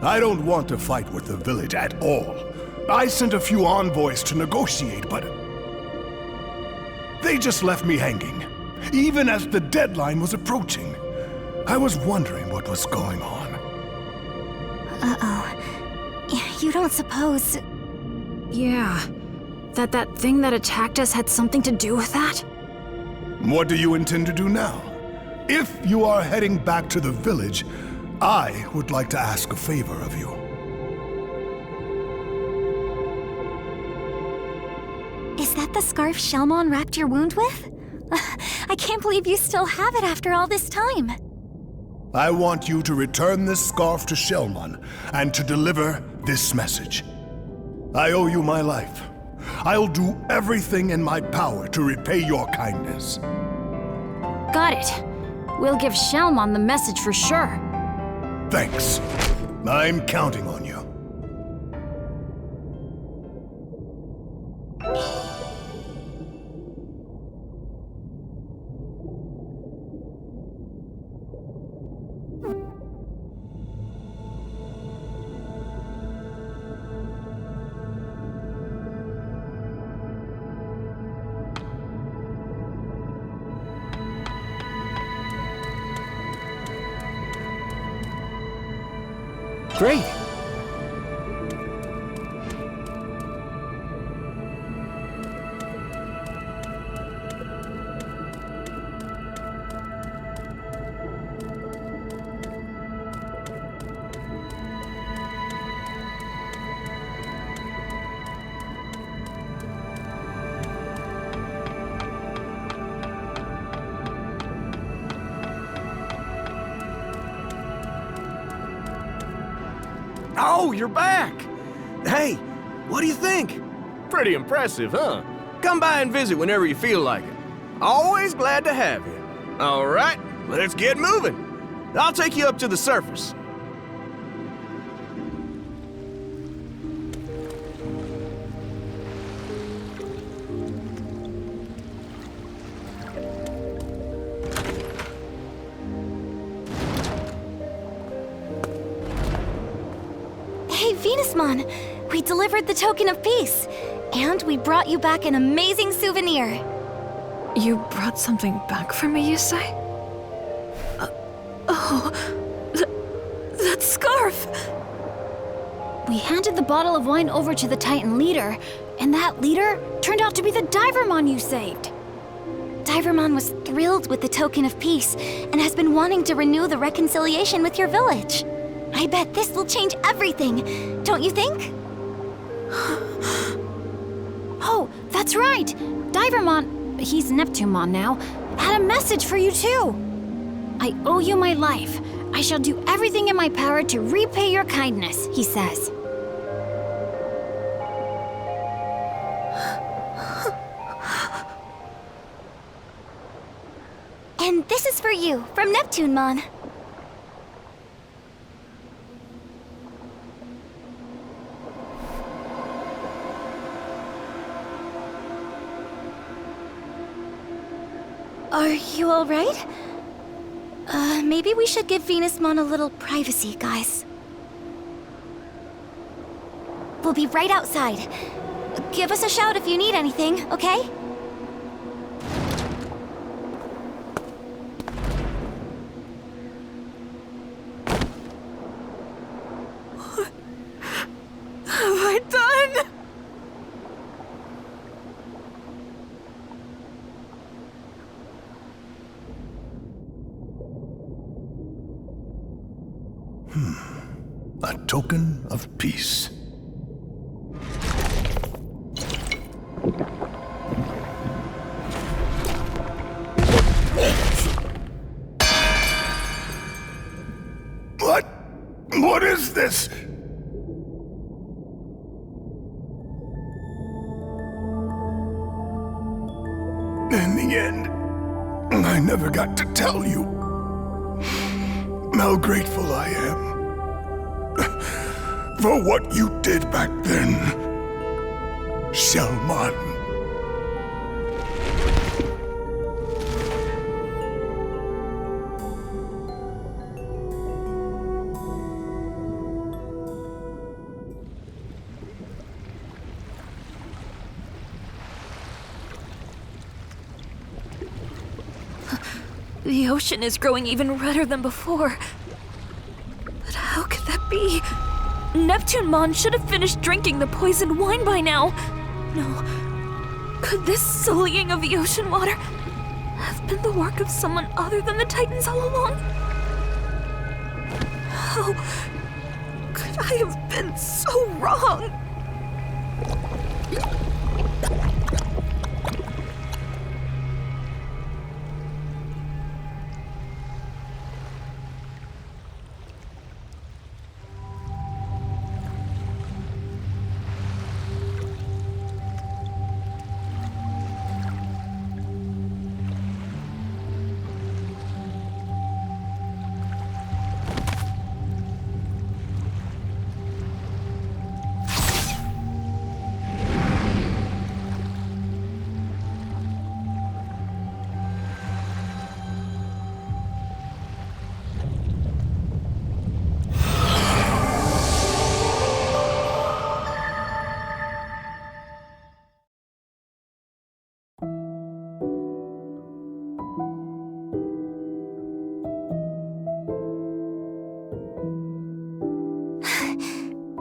I don't want to fight with the village at all. I sent a few envoys to negotiate, but they just left me hanging, even as the deadline was approaching. I was wondering what was going on. Uh-oh. You don't suppose... Yeah, that thing that attacked us had something to do with that? What do you intend to do now? If you are heading back to the village, I would like to ask a favor of you. Is that the scarf Shellmon wrapped your wound with? I can't believe you still have it after all this time. I want you to return this scarf to Shellmon and to deliver this message. I owe you my life. I'll do everything in my power to repay your kindness. Got it. We'll give Shellmon the message for sure. Thanks. I'm counting on you. Great. Oh, you're back! Hey, what do you think? Pretty impressive, huh? Come by and visit whenever you feel like it. Always glad to have you. All right, let's get moving. I'll take you up to the surface. Hey, Venusmon! We delivered the token of peace, and we brought you back an amazing souvenir. You brought something back for me, you say? That scarf! We handed the bottle of wine over to the Titan leader, and that leader turned out to be the Divermon you saved. Divermon was thrilled with the token of peace and has been wanting to renew the reconciliation with your village. I bet this will change everything, don't you think? Oh, that's right! Divermon, he's Neptunemon now, had a message for you too. I owe you my life. I shall do everything in my power to repay your kindness, he says. And this is for you, from Neptunemon. Are you all right? Maybe we should give Venusmon a little privacy, guys. We'll be right outside. Give us a shout if you need anything, okay? What have I done? A token of peace. What? What is this? In the end, I never got to tell you how grateful I am for what you did back then, Shellmon. The ocean is growing even redder than before. But how could that be? Neptunemon should have finished drinking the poisoned wine by now. No. Could this sullying of the ocean water have been the work of someone other than the Titans all along? How could I have been so wrong?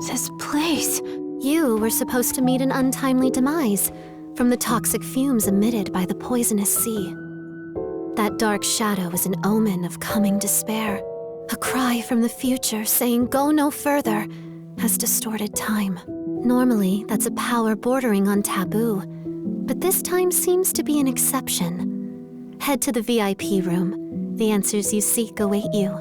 This place. You were supposed to meet an untimely demise from the toxic fumes emitted by the poisonous sea. That dark shadow is an omen of coming despair. A cry from the future saying go no further has distorted time. Normally, that's a power bordering on taboo, but this time seems to be an exception. Head to the VIP room. The answers you seek await you.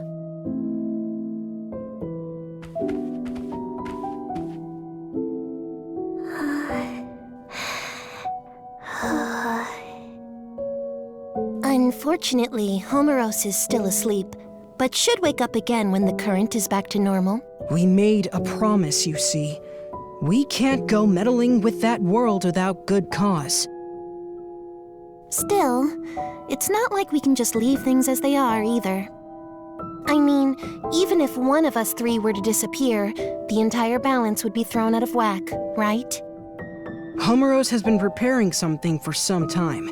Unfortunately, Homeros is still asleep, but should wake up again when the current is back to normal. We made a promise, you see. We can't go meddling with that world without good cause. Still, it's not like we can just leave things as they are, either. I mean, even if one of us three were to disappear, the entire balance would be thrown out of whack, right? Homeros has been preparing something for some time,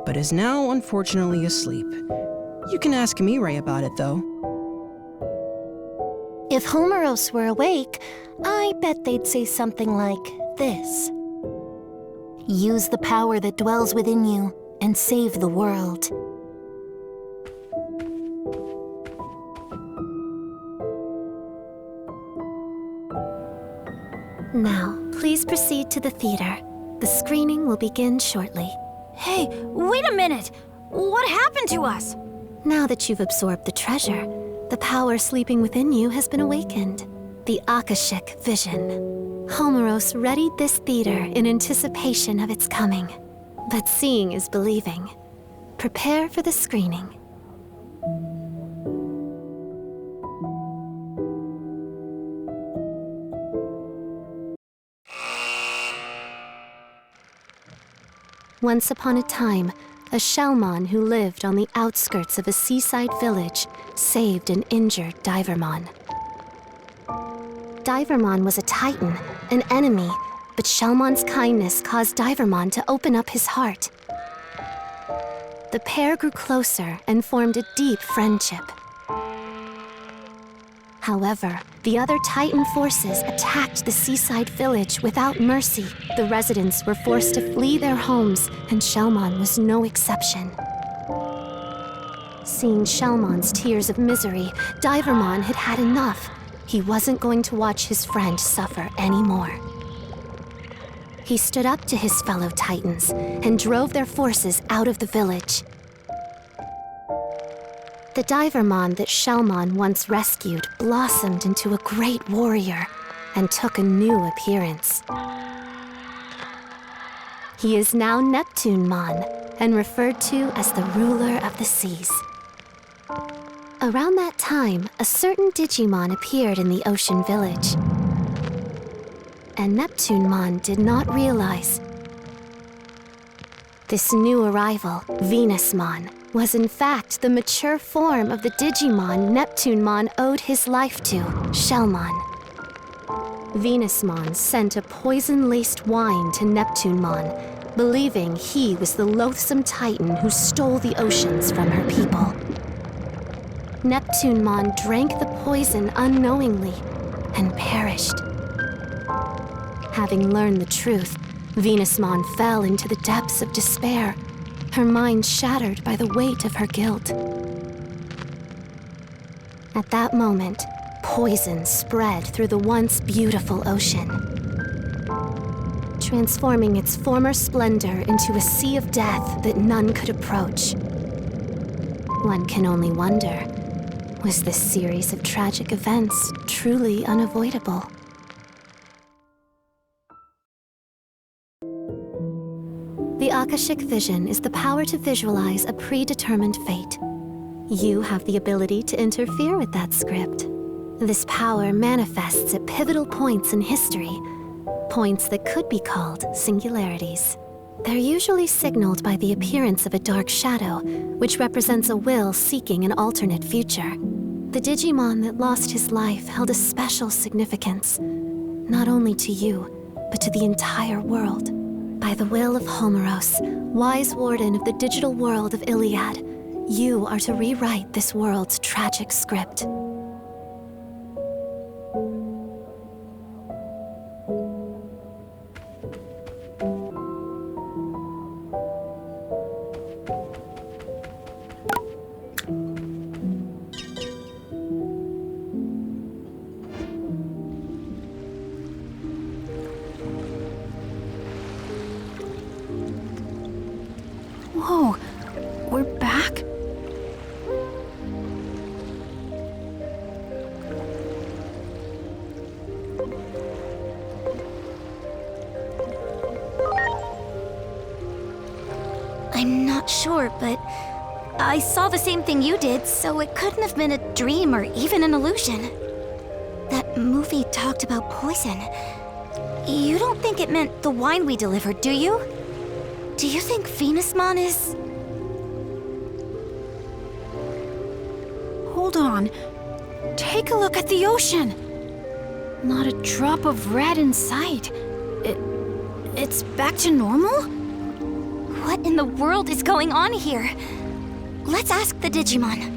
but is now unfortunately asleep. You can ask Mirai about it, though. If Homeros were awake, I bet they'd say something like this. Use the power that dwells within you and save the world. Now, please proceed to the theater. The screening will begin shortly. Hey, wait a minute! What happened to us? Now that you've absorbed the treasure, the power sleeping within you has been awakened. The Akashic Vision. Homeros readied this theater in anticipation of its coming. But seeing is believing. Prepare for the screening. Once upon a time, a Shellmon who lived on the outskirts of a seaside village saved an injured Divermon. Divermon was a Titan, an enemy, but Shellmon's kindness caused Divermon to open up his heart. The pair grew closer and formed a deep friendship. However, the other Titan forces attacked the seaside village without mercy. The residents were forced to flee their homes, and Shellmon was no exception. Seeing Shellmon's tears of misery, Divermon had had enough. he wasn't going to watch his friend suffer anymore. He stood up to his fellow Titans and drove their forces out of the village. The Divermon that Shellmon once rescued blossomed into a great warrior and took a new appearance. He is now Neptunemon and referred to as the ruler of the seas. Around that time, a certain Digimon appeared in the ocean village. And Neptunemon did not realize this new arrival, Venusmon, was in fact the mature form of the Digimon Neptunemon owed his life to, Shellmon. Venusmon sent a poison-laced wine to Neptunemon, believing he was the loathsome Titan who stole the oceans from her people. Neptunemon drank the poison unknowingly and perished. Having learned the truth, Venusmon fell into the depths of despair, her mind shattered by the weight of her guilt. At that moment, poison spread through the once beautiful ocean, transforming its former splendor into a sea of death that none could approach. One can only wonder, was this series of tragic events truly unavoidable? The Akashic Vision is the power to visualize a predetermined fate. You have the ability to interfere with that script. This power manifests at pivotal points in history, points that could be called singularities. They're usually signaled by the appearance of a dark shadow, which represents a will seeking an alternate future. The Digimon that lost his life held a special significance, not only to you, but to the entire world. By the will of Homeros, wise warden of the digital world of Iliad, you are to rewrite this world's tragic script. Whoa, we're back? I'm not sure, but I saw the same thing you did, so it couldn't have been a dream or even an illusion. That movie talked about poison. You don't think it meant the wine we delivered, do you? Do you think Venusmon is... Hold on. Take a look at the ocean. Not a drop of red in sight. It's back to normal? What in the world is going on here? Let's ask the Digimon.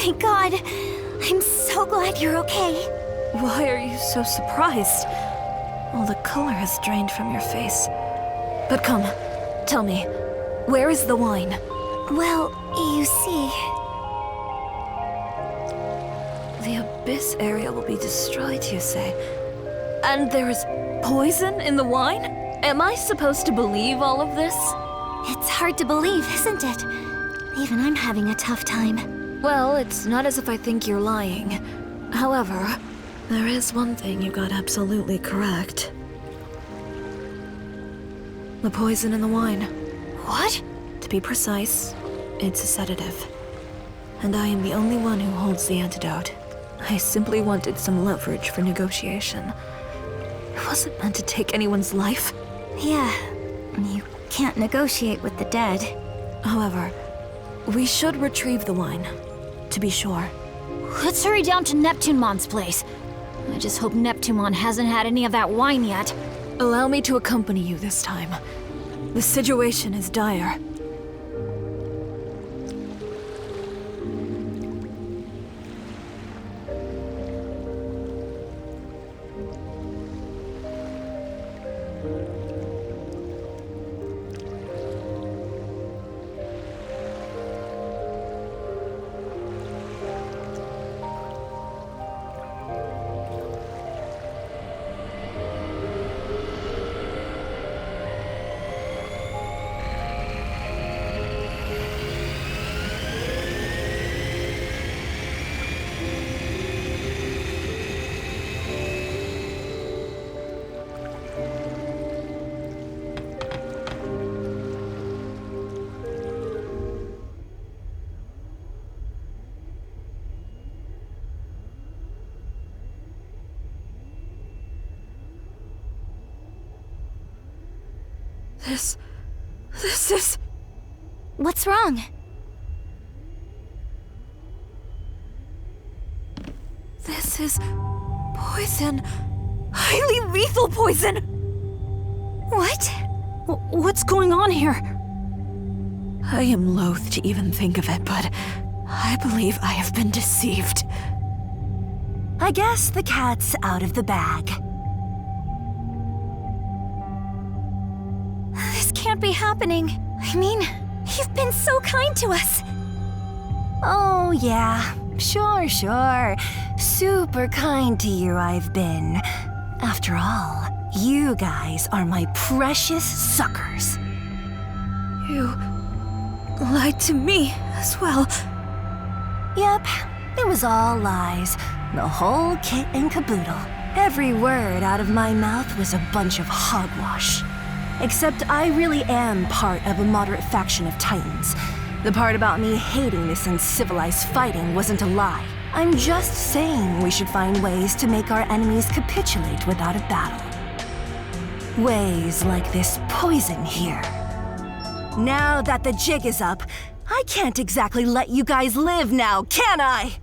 Thank God. I'm so glad you're okay. Why are you so surprised? All the color has drained from your face. But come, tell me, where is the wine? Well, you see... The Abyss area will be destroyed, you say? And there is poison in the wine? Am I supposed to believe all of this? It's hard to believe, isn't it? Even I'm having a tough time. Well, it's not as if I think you're lying. However, there is one thing you got absolutely correct. The poison in the wine. What? To be precise, it's a sedative. And I am the only one who holds the antidote. I simply wanted some leverage for negotiation. It wasn't meant to take anyone's life. Yeah, you can't negotiate with the dead. However, we should retrieve the wine, to be sure. Let's hurry down to Neptunemon's place. I just hope Neptunemon hasn't had any of that wine yet. Allow me to accompany you this time. The situation is dire. This is... What's wrong? This is... poison. Highly lethal poison! What? What's going on here? I am loath to even think of it, but I believe I have been deceived. I guess the cat's out of the bag. This can't be happening. I mean, you've been so kind to us. Oh, yeah. Sure. Super kind to you I've been. After all, you guys are my precious suckers. You lied to me as well. Yep, it was all lies. The whole kit and caboodle. Every word out of my mouth was a bunch of hogwash. Except I really am part of a moderate faction of Titans. The part about me hating this uncivilized fighting wasn't a lie. I'm just saying we should find ways to make our enemies capitulate without a battle. Ways like this poison here. Now that the jig is up, I can't exactly let you guys live now, can I?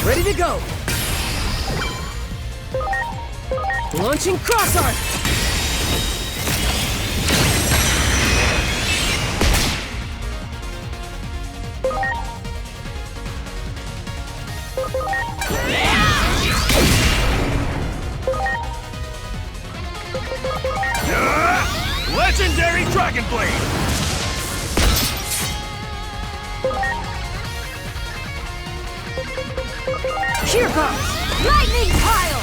Ready to go! Launching cross arc! Legendary Dragon Blade! Here goes! Lightning pile!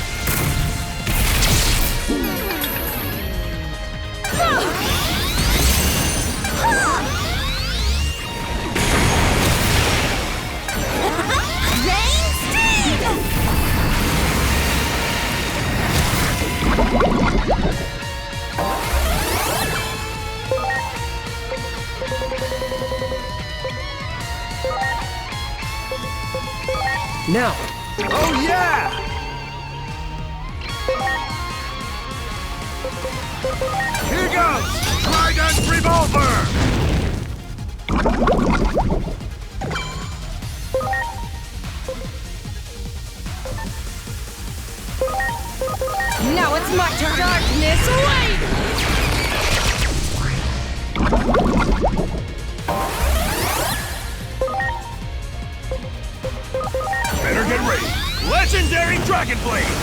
Rain Sting! Now! Oh yeah! Here goes! Trident Revolver! Now it's my turn! Darkness, wait! Better get ready. Legendary Dragon Blade!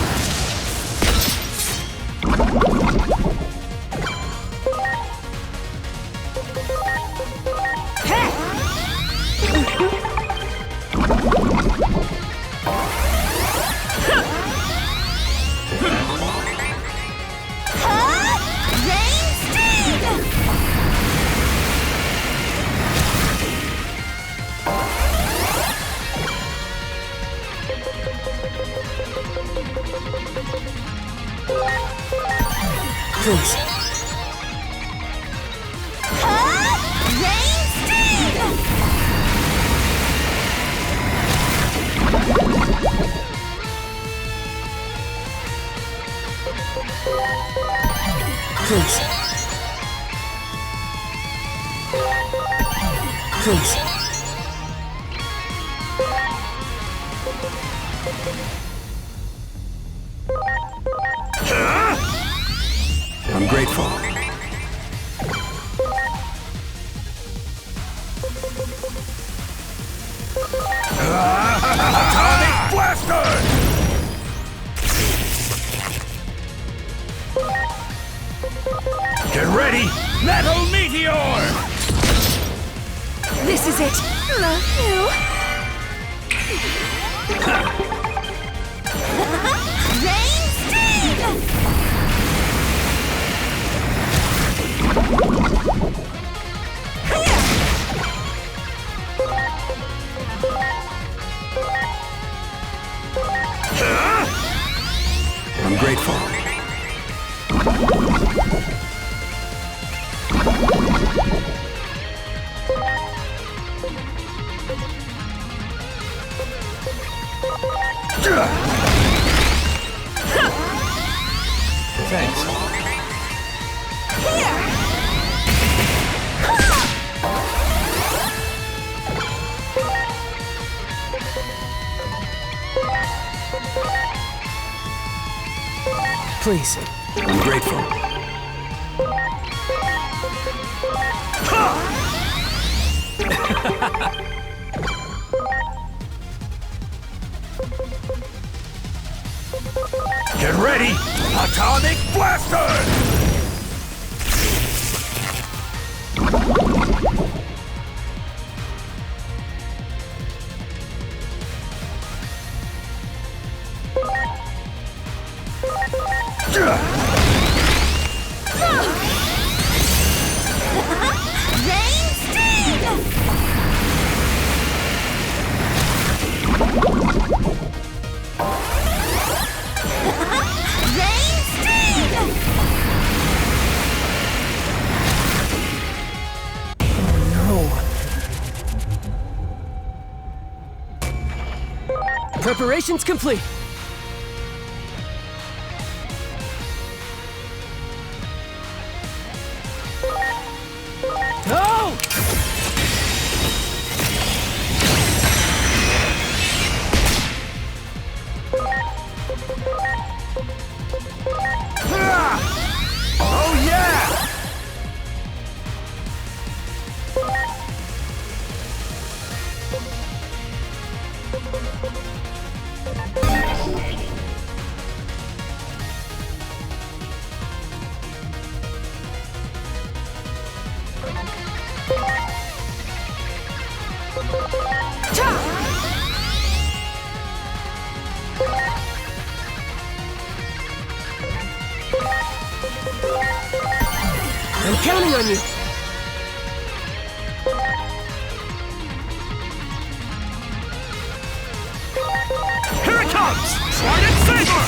Please. Please. Please. I'm grateful. Atomic Blaster! Get ready! Metal Meteor! This is it. Love you. Rain Sting! I'm grateful. Thanks. Please. I'm grateful. Get ready! Atomic Blaster! Rain Sting! Rain Sting! No. Preparations complete. No! Oh yeah! I'm counting on you. Here it comes! Trident Saber!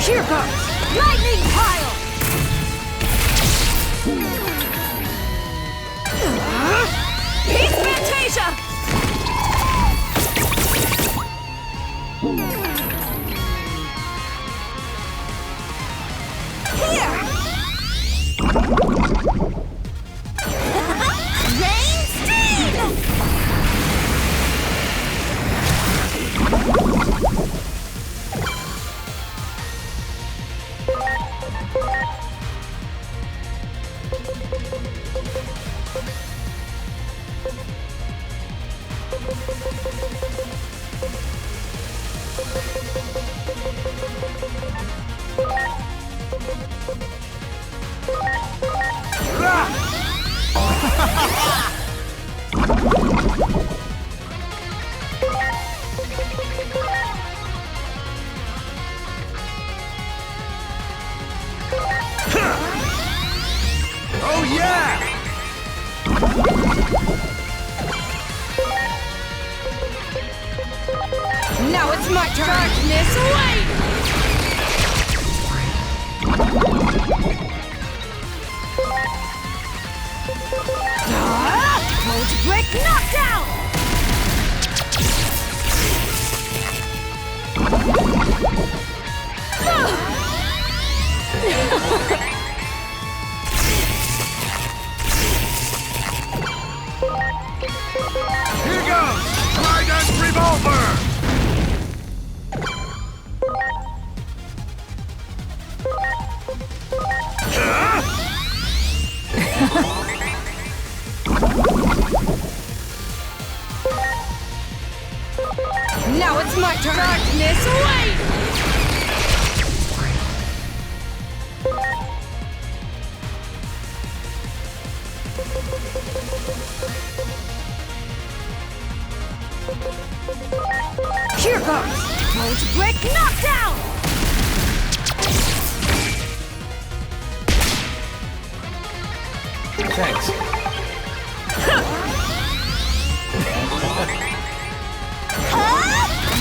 Here goes! Lightning Pile! Peace Fantasia! Here! Oh yeah! Now it's my turn! Darkness, wait! Cold Brick knockdown! Here goes! Trident Revolver! Now it's my turn! Darkness, wait! Here goes! Cold Brick knockdown! Thanks.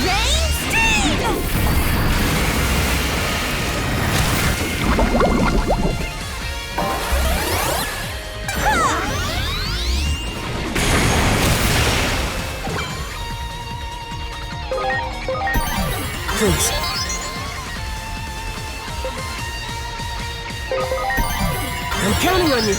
Rain Sting! Please. I'm counting on you.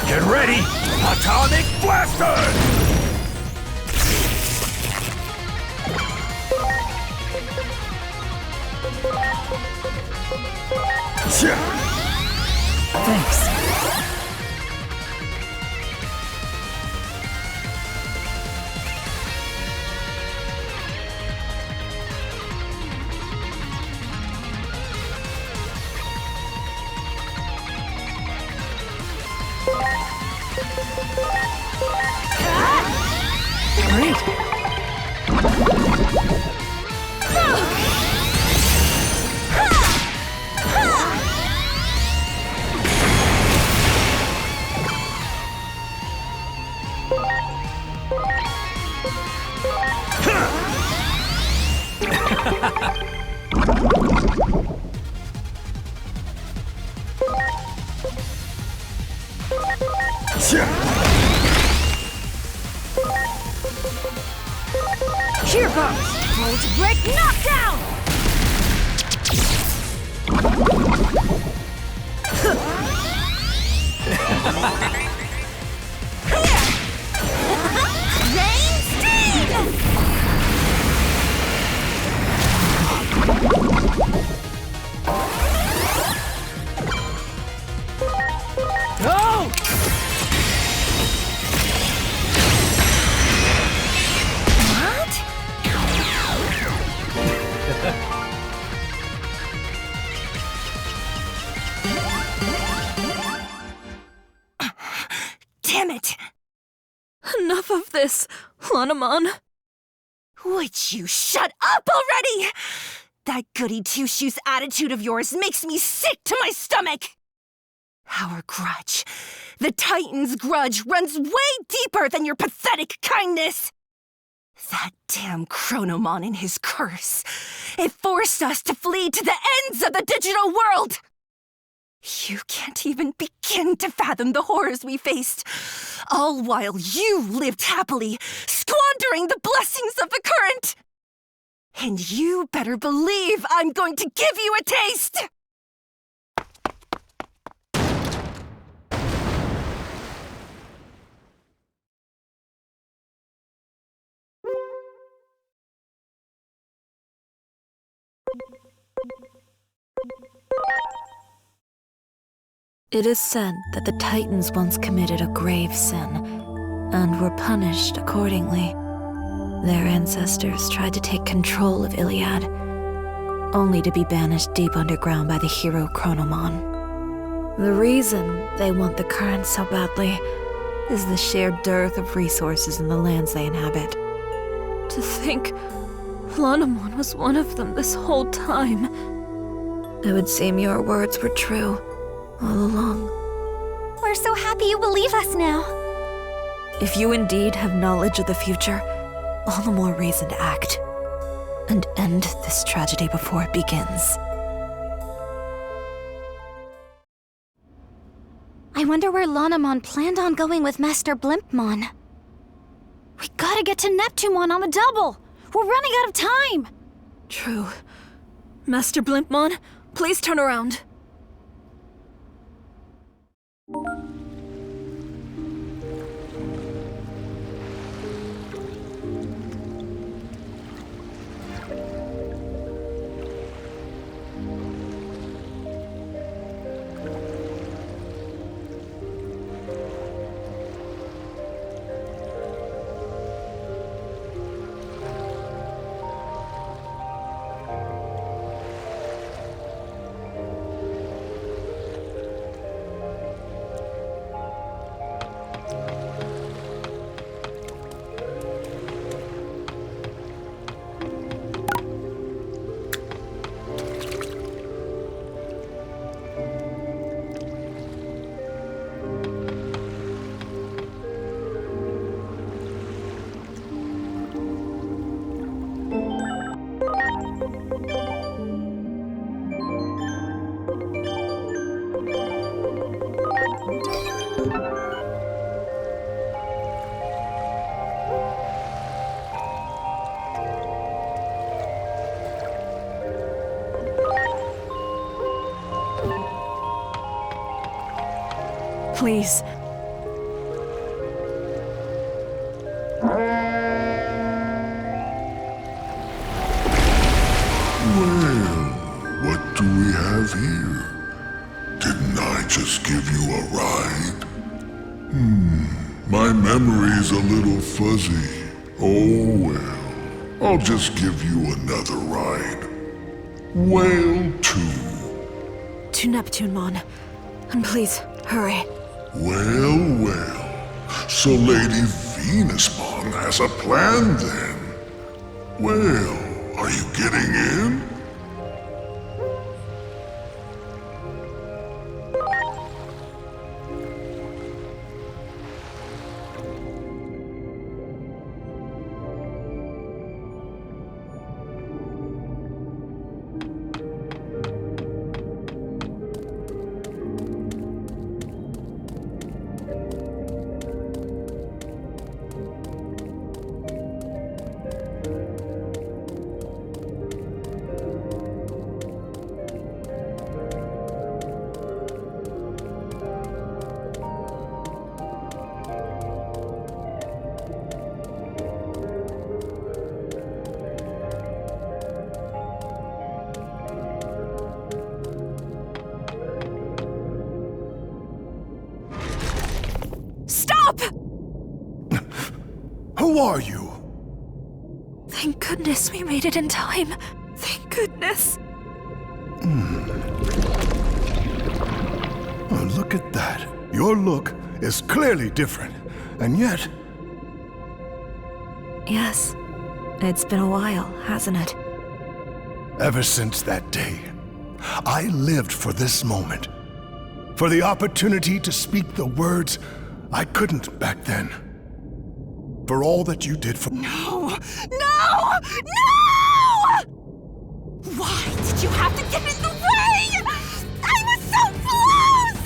Get ready! Atomic Blaster! Thanks. Great. Here goes! Cold Brick knockdown! Rain Sting! No! What? Damn it! Enough of this, Lanamon. Would you shut up already? That goody two-shoes attitude of yours makes me sick to my stomach! Our grudge, The Titan's grudge runs way deeper than your pathetic kindness! That damn Chronomon and his curse. It forced us to flee to the ends of the digital world! You can't even begin to fathom the horrors we faced, all while you lived happily, squandering the blessings of the current! And you better believe I'm going to give you a taste! It is said that the Titans once committed a grave sin, and were punished accordingly. Their ancestors tried to take control of Iliad, only to be banished deep underground by the hero Chronomon. The reason they want the current so badly is the sheer dearth of resources in the lands they inhabit. To think Chronomon was one of them this whole time. It would seem your words were true all along. We're so happy you believe us now. If you indeed have knowledge of the future, all the more reason to act and end this tragedy before it begins. I wonder where Lanamon planned on going with Master Blimpmon. We gotta get to Neptunemon on the double! We're running out of time! True. Master Blimpmon, please turn around. Please. Well, what do we have here? Didn't I just give you a ride? My memory's a little fuzzy. Oh well, I'll just give you another ride. Whale 2. To Neptunemon. And please, hurry. Well. So Lady Venusmon has a plan then. Well, are you getting in? Who are you? Thank goodness we made it in time. Thank goodness. Oh, look at that. Your look is clearly different, and yet... Yes. It's been a while, hasn't it? Ever since that day, I lived for this moment. For the opportunity to speak the words I couldn't back then. For all that you did for— No! No! No! Why did you have to get in the way? I was so close!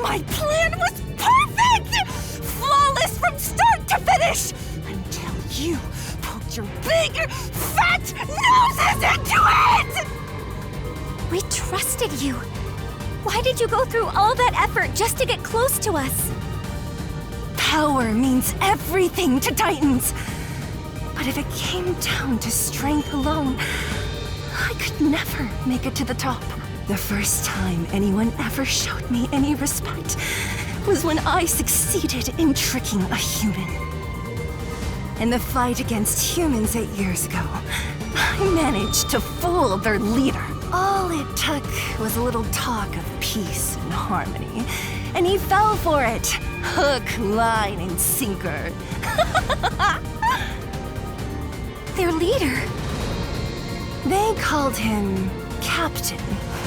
My plan was perfect! Flawless from start to finish! Until you poked your big, fat noses into it! We trusted you. Why did you go through all that effort just to get close to us? Power means everything to Titans. But if it came down to strength alone, I could never make it to the top. The first time anyone ever showed me any respect was when I succeeded in tricking a human. In the fight against humans 8 years ago, I managed to fool their leader. All it took was a little talk of peace and harmony, and he fell for it. Hook, line, and sinker. Their leader? They called him Captain,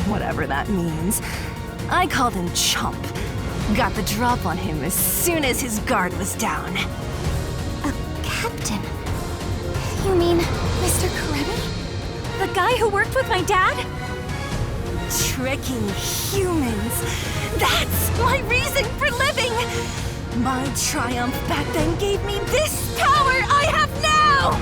whatever that means. I called him Chump. Got the drop on him as soon as his guard was down. A captain? You mean Mr. Karebi? The guy who worked with my dad? Tricking humans. That's my reason for living! My triumph back then gave me this power I have now!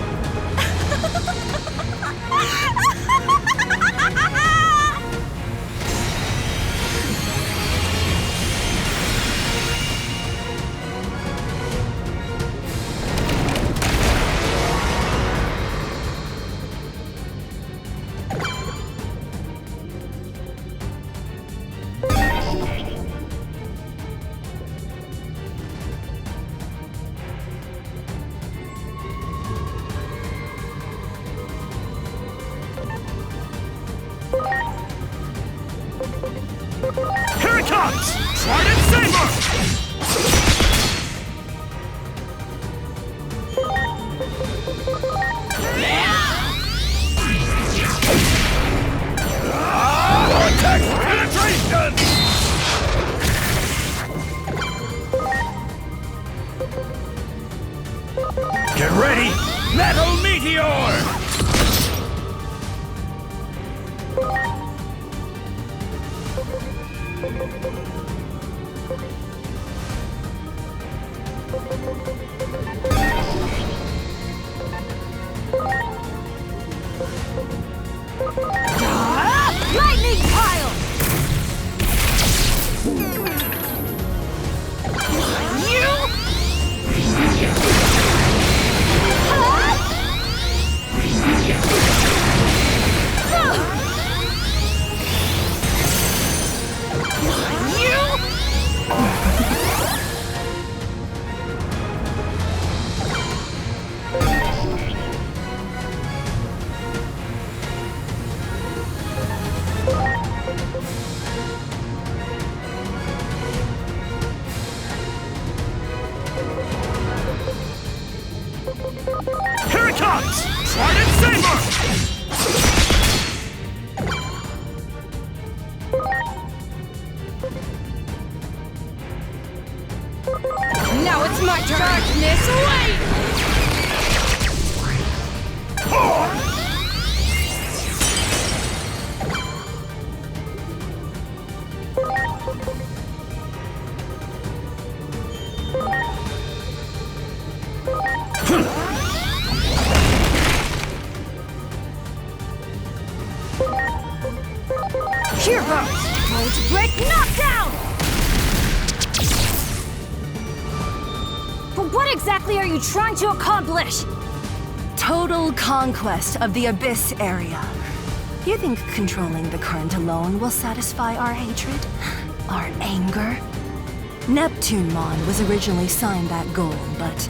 Here it comes! Trident Saber! Vortex penetration! Get ready! Metal Meteor! Lightning pile! Here it comes! Trident Saber! Now it's my turn! Darkness, wait! Here goes! Cold Break Knockdown! But what exactly are you trying to accomplish? Total conquest of the Abyss area. You think controlling the current alone will satisfy our hatred? Our anger? Neptunemon was originally signed that goal, but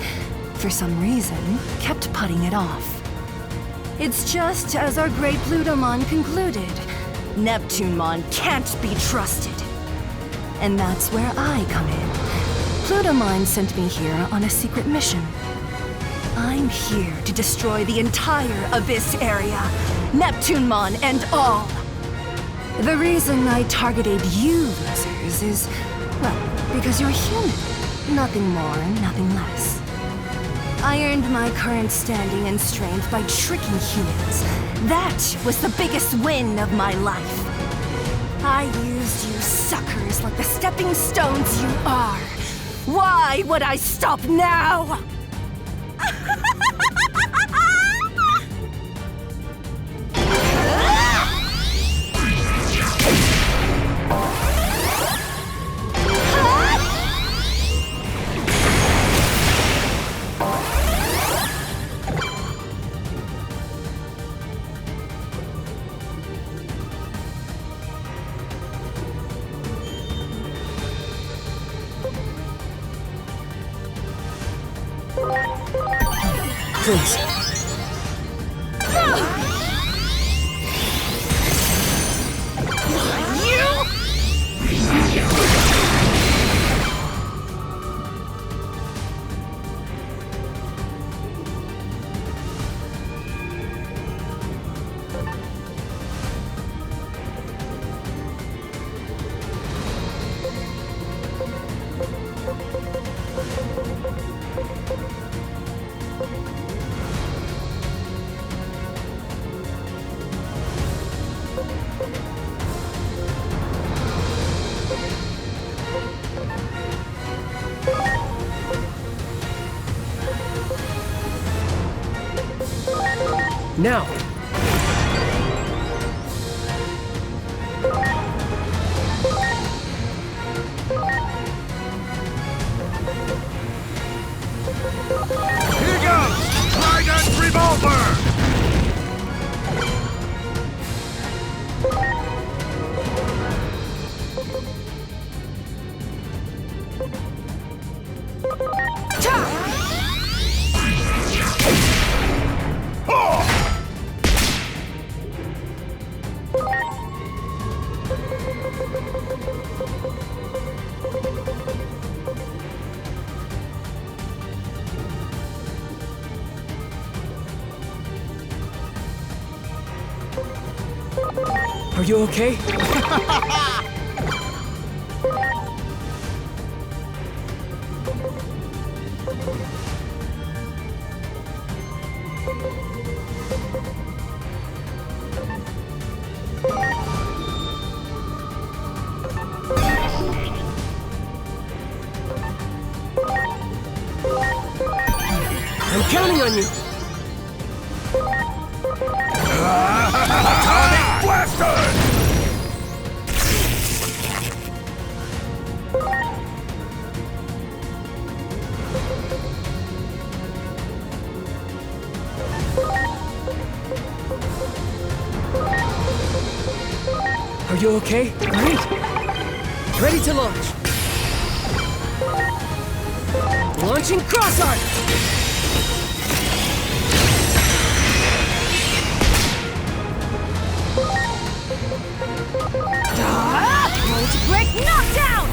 for some reason, kept putting it off. It's just as our great Plutomon concluded. Neptunemon can't be trusted. And that's where I come in. Plutomon sent me here on a secret mission. I'm here to destroy the entire Abyss area, Neptunemon and all. The reason I targeted you, losers, is, well, because you're human. Nothing more, nothing less. I earned my current standing and strength by tricking humans. That was the biggest win of my life. I used you suckers like the stepping stones you are. Why would I stop now? Please. Now! Here goes! Trident Revolver! Are you okay? I'm counting on you! Atomic Blaster! Are you okay? Great! Ready to launch! Launching Cross Arc! Volt Break Knockdown!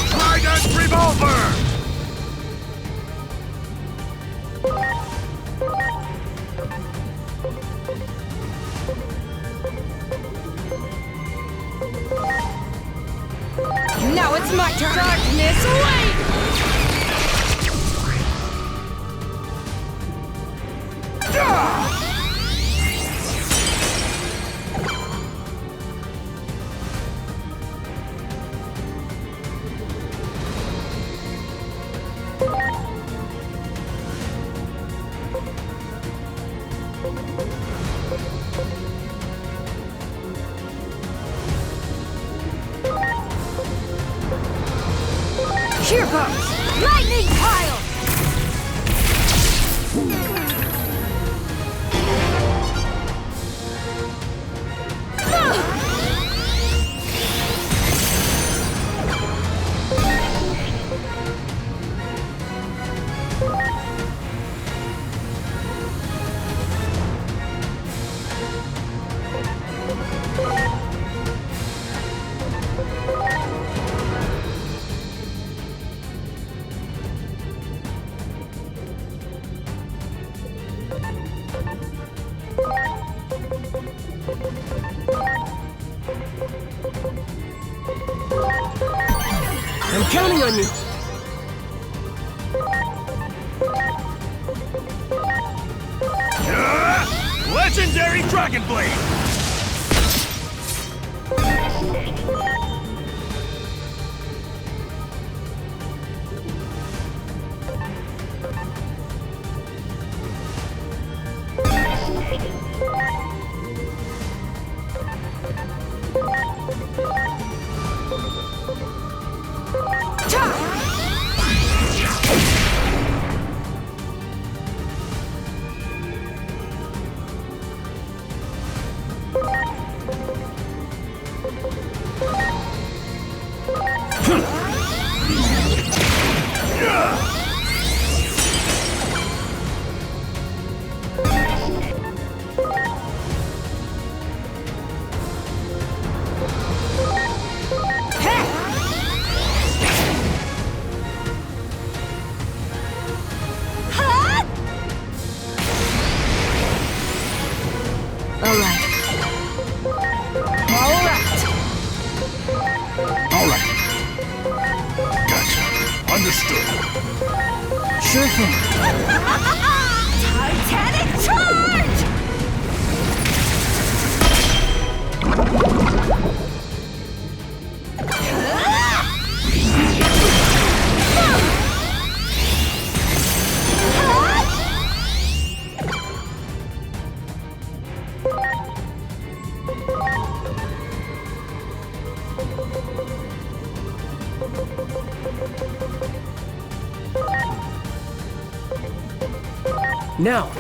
Trident Revolver! Now it's my turn! Darkness, wait! Here goes! Lightning Pile! I'm counting on you! Legendary Dragon Blade! Sure thing. Titanic charge! Now!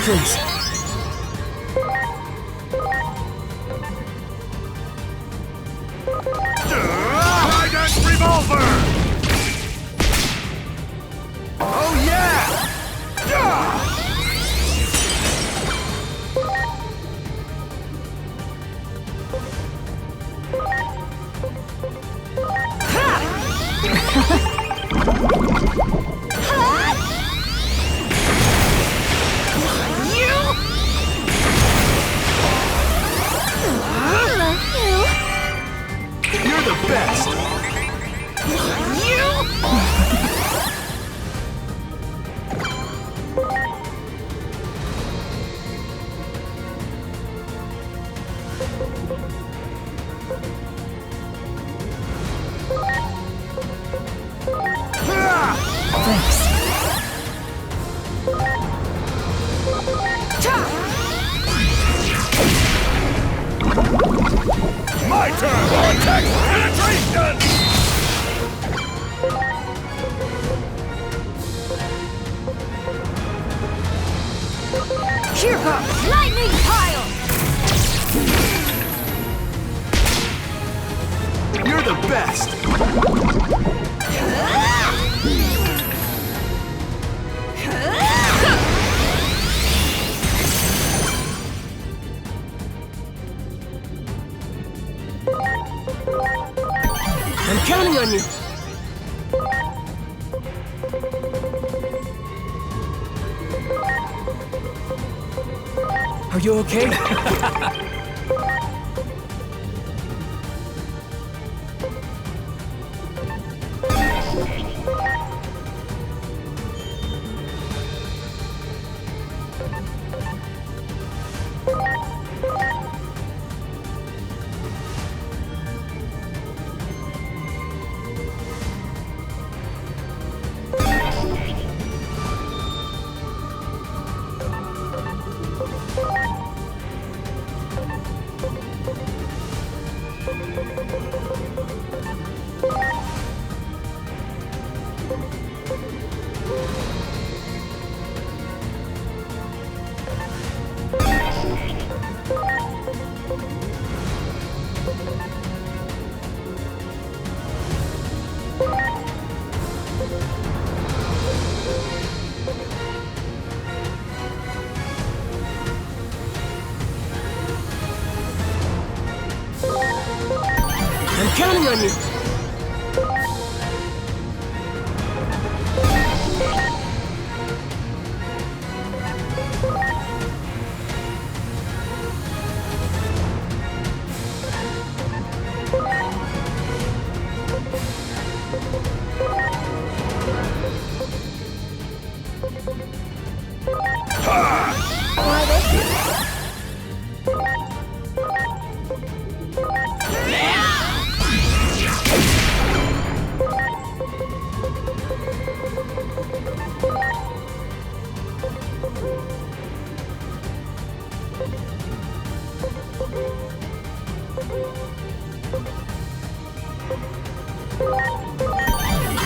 Please. Trident Revolver! Oh yeah! You're the best! Thanks. My turn! Vortex penetration! Here goes lightning pile! You're the best! I'm counting on you! Are you okay? I'm counting on you!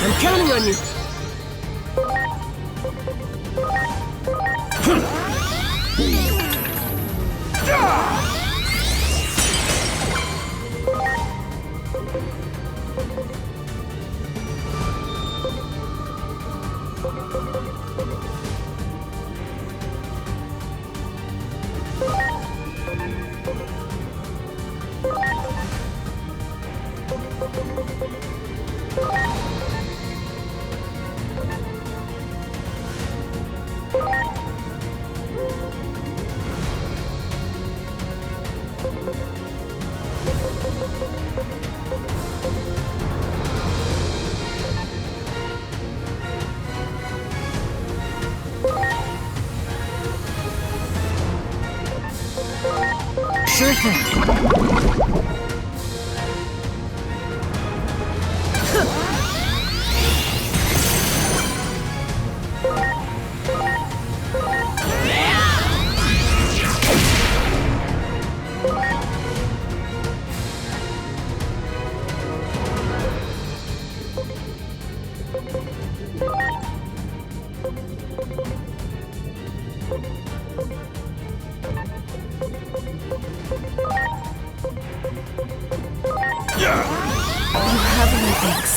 I'm counting on you! Sure thing. You have my thanks.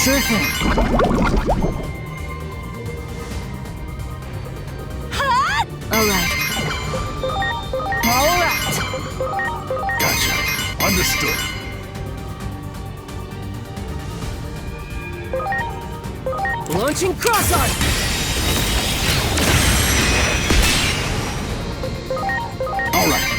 Sure thing. All right. All right. Gotcha. Understood. Launching cross-arm! All right.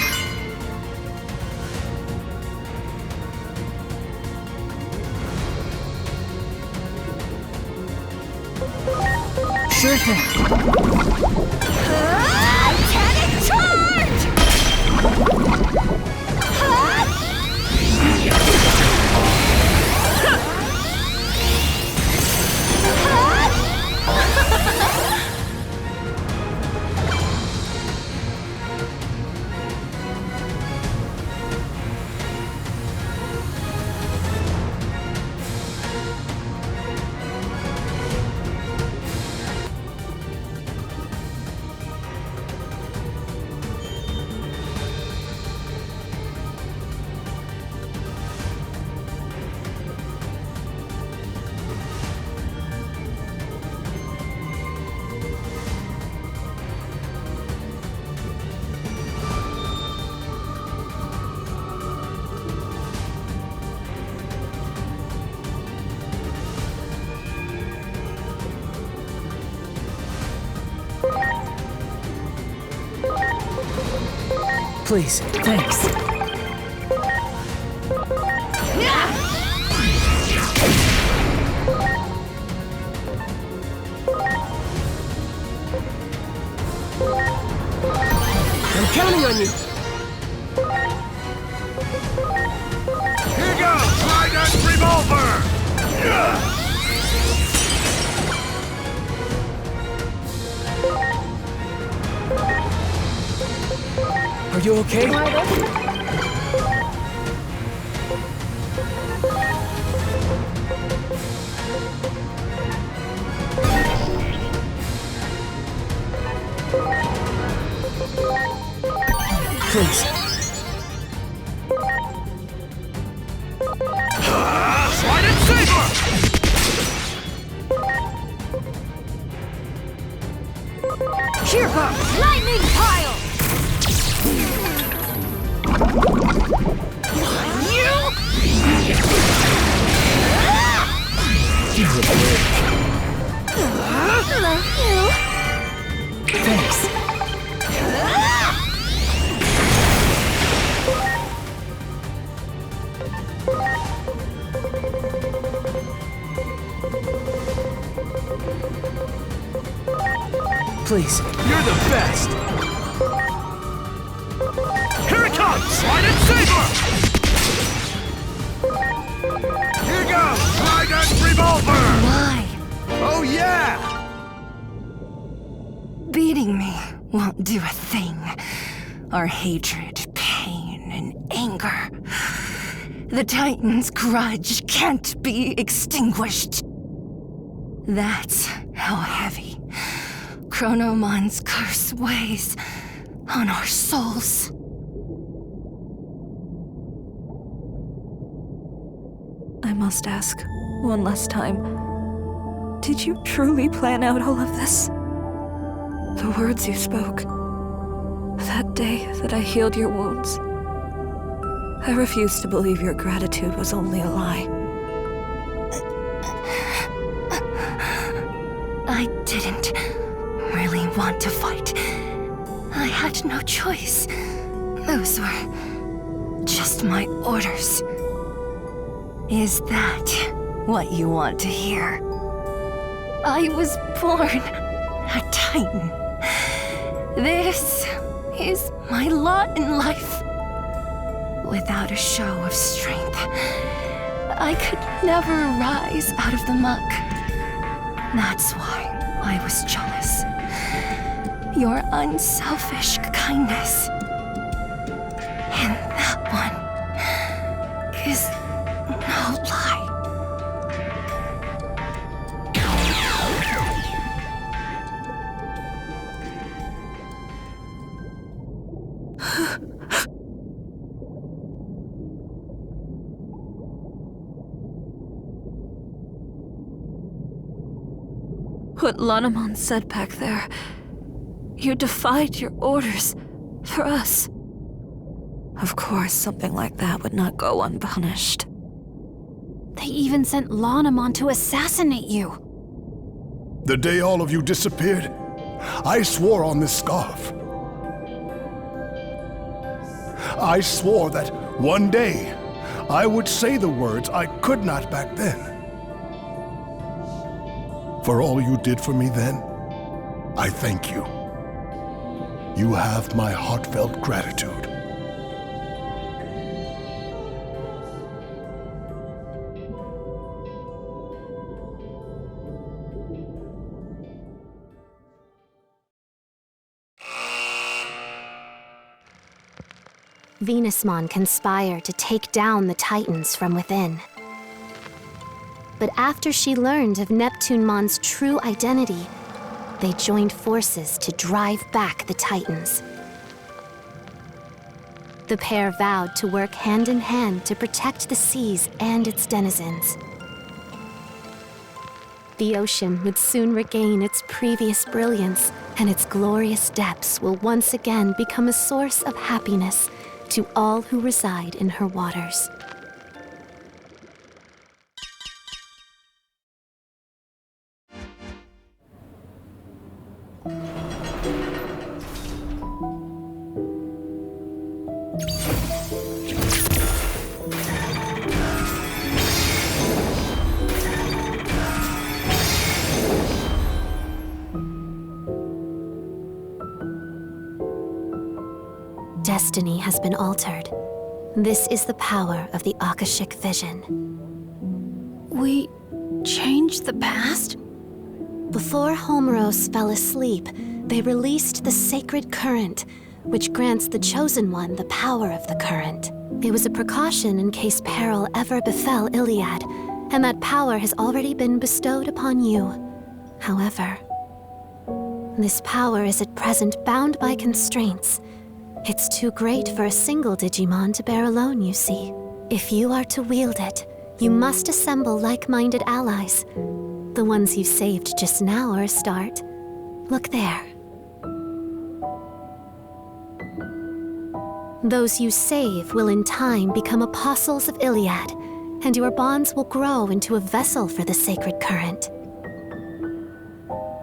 Sure thing. Titanic charge! Please. Thanks. I'm counting on you. Here goes! Trident Revolver! Are you okay? Please. Trident Saber! Here comes Lightning Pile! Love you. Thanks. Please. You're the best! Here it comes! Trident Saber! Here goes! Trident Revolver! Why? Oh yeah! Beating me won't do a thing. Our hatred, pain, and anger. The Titan's grudge can't be extinguished. That's how heavy Chronomon's curse weighs on our souls. I must ask, one last time. Did you truly plan out all of this? The words you spoke. That day that I healed your wounds. I refuse to believe your gratitude was only a lie. I didn't really want to fight. I had no choice. Those were just my orders. Is that what you want to hear? I was born a Titan. This is my lot in life. Without a show of strength, I could never rise out of the muck. That's why I was jealous. Your unselfish kindness. And that one is no lie. What Lanamon said back there. You defied your orders for us. Of course, something like that would not go unpunished. They even sent Lanamon to assassinate you. The day all of you disappeared, I swore on this scarf. I swore that one day I would say the words I could not back then. For all you did for me then, I thank you. You have my heartfelt gratitude. Venusmon conspired to take down the Titans from within. But after she learned of Neptunemon's true identity, they joined forces to drive back the Titans. The pair vowed to work hand in hand to protect the seas and its denizens. The ocean would soon regain its previous brilliance, and its glorious depths will once again become a source of happiness to all who reside in her waters. Destiny has been altered. This is the power of the Akashic vision. We changed the past? Before Homeros fell asleep, they released the sacred current, which grants the Chosen One the power of the current. It was a precaution in case peril ever befell Iliad, and that power has already been bestowed upon you. However, this power is at present bound by constraints. It's too great for a single Digimon to bear alone, you see. If you are to wield it, you must assemble like-minded allies. The ones you saved just now are a start. Look there. Those you save will in time become apostles of Iliad, and your bonds will grow into a vessel for the sacred current.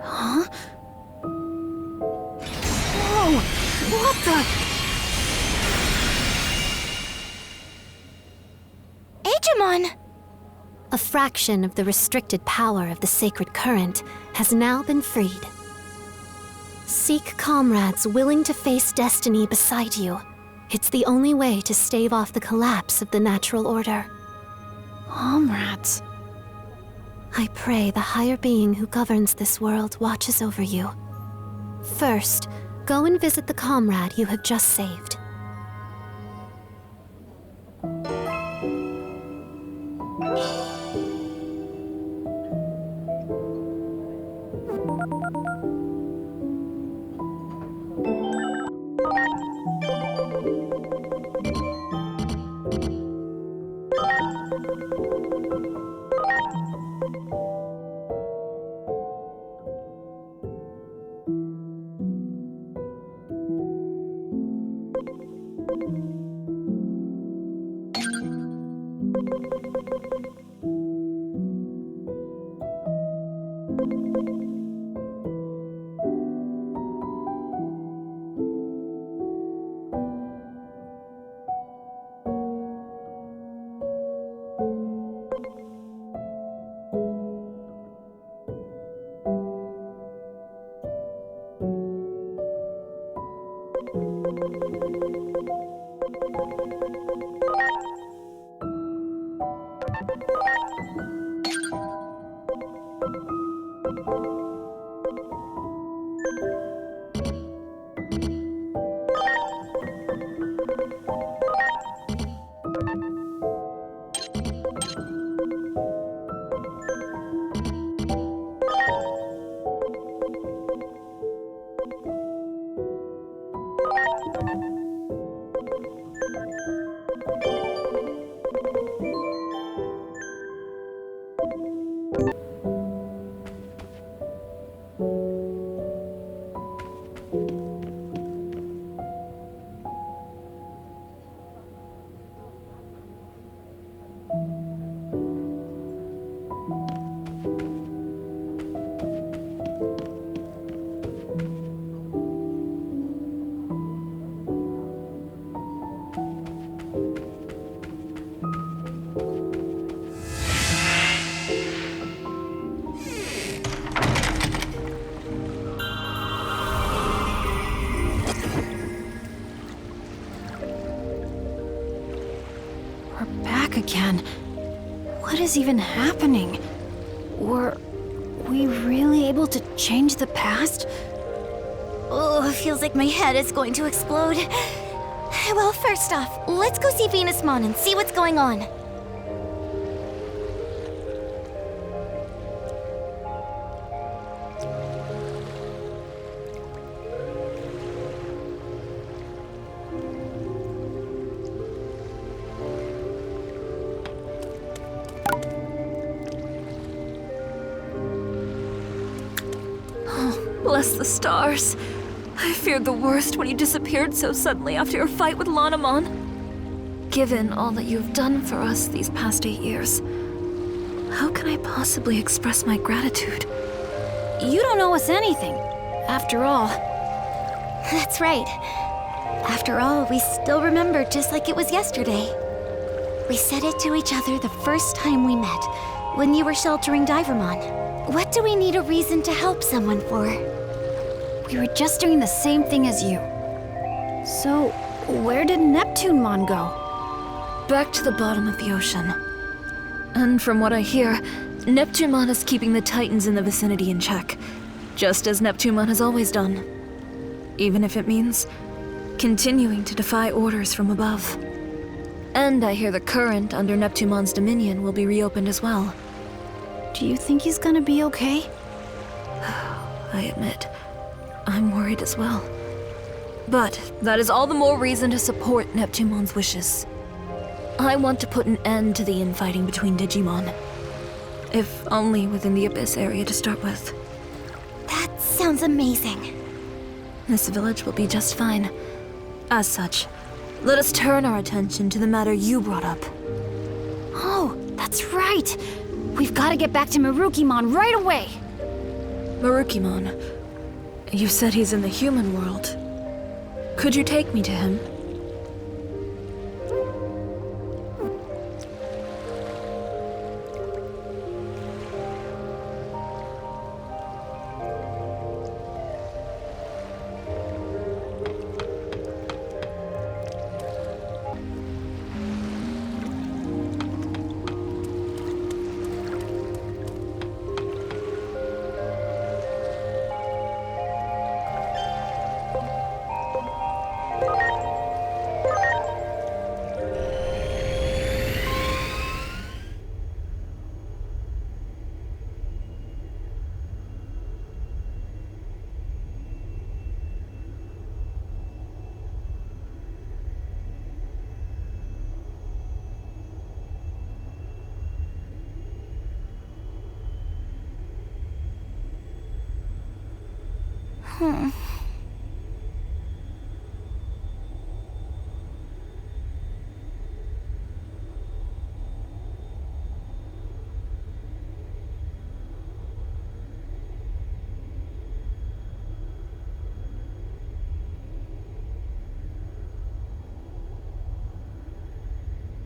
Huh? Whoa! What the? Digimon! A fraction of the restricted power of the sacred current has now been freed. Seek comrades willing to face destiny beside you. It's the only way to stave off the collapse of the natural order. Comrades? I pray the higher being who governs this world watches over you. First, go and visit the comrade you have just saved. Again. What is even happening? Were we really able to change the past? Oh, it feels like my head is going to explode. Well, first off, let's go see Venusmon and see what's going on. Bless the stars. I feared the worst when you disappeared so suddenly after your fight with Lanamon. Given all that you have done for us these past 8 years, how can I possibly express my gratitude? You don't owe us anything, after all. That's right. After all, we still remember just like it was yesterday. We said it to each other the first time we met, when you were sheltering Divermon. What do we need a reason to help someone for? We were just doing the same thing as you. So, Where did Neptunemon go? Back to the bottom of the ocean. And from what I hear, Neptunemon is keeping the Titans in the vicinity in check, just as Neptunemon has always done. Even if it means continuing to defy orders from above. And I hear the current under Neptunemon's dominion will be reopened as well. Do you think he's gonna be okay? I admit, I'm worried as well. But that is all the more reason to support Neptunemon's wishes. I want to put an end to the infighting between Digimon. If only within the Abyss area to start with. That sounds amazing. This village will be just fine. As such, let us turn our attention to the matter you brought up. Oh, that's right! We've got to get back to Marukimon right away! Marukimon, you said he's in the human world. Could you take me to him?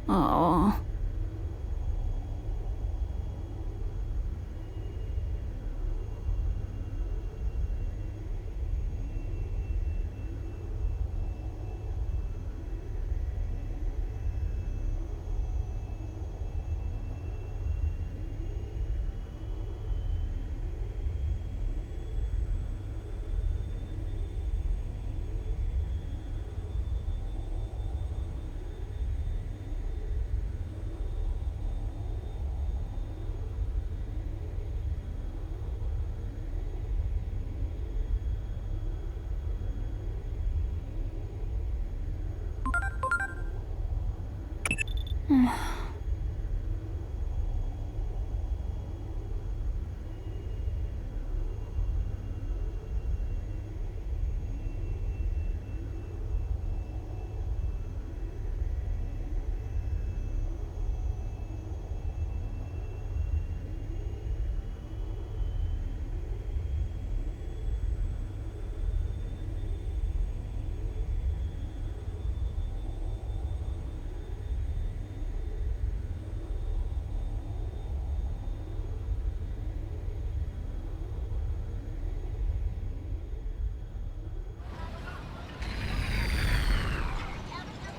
Oh.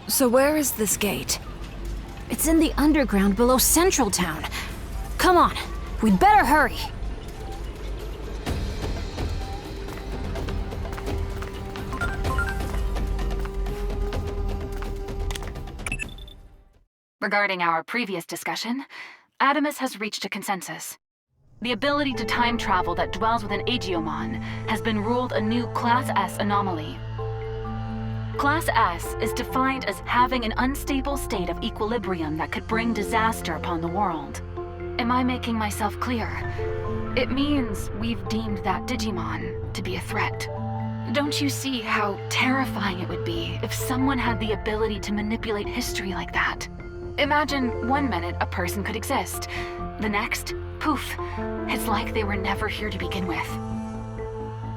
So where is this gate? It's in the underground below Central Town. Come on, we'd better hurry. Regarding our previous discussion, Adamus has reached a consensus. The ability to time travel that dwells within Aegeomon has been ruled a new Class S anomaly. Class S is defined as having an unstable state of equilibrium that could bring disaster upon the world. Am I making myself clear? It means we've deemed that Digimon to be a threat. Don't you see how terrifying it would be if someone had the ability to manipulate history like that? Imagine 1 minute a person could exist. The next, poof, it's like they were never here to begin with.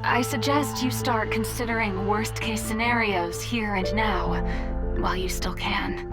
I suggest you start considering worst-case scenarios here and now, while you still can.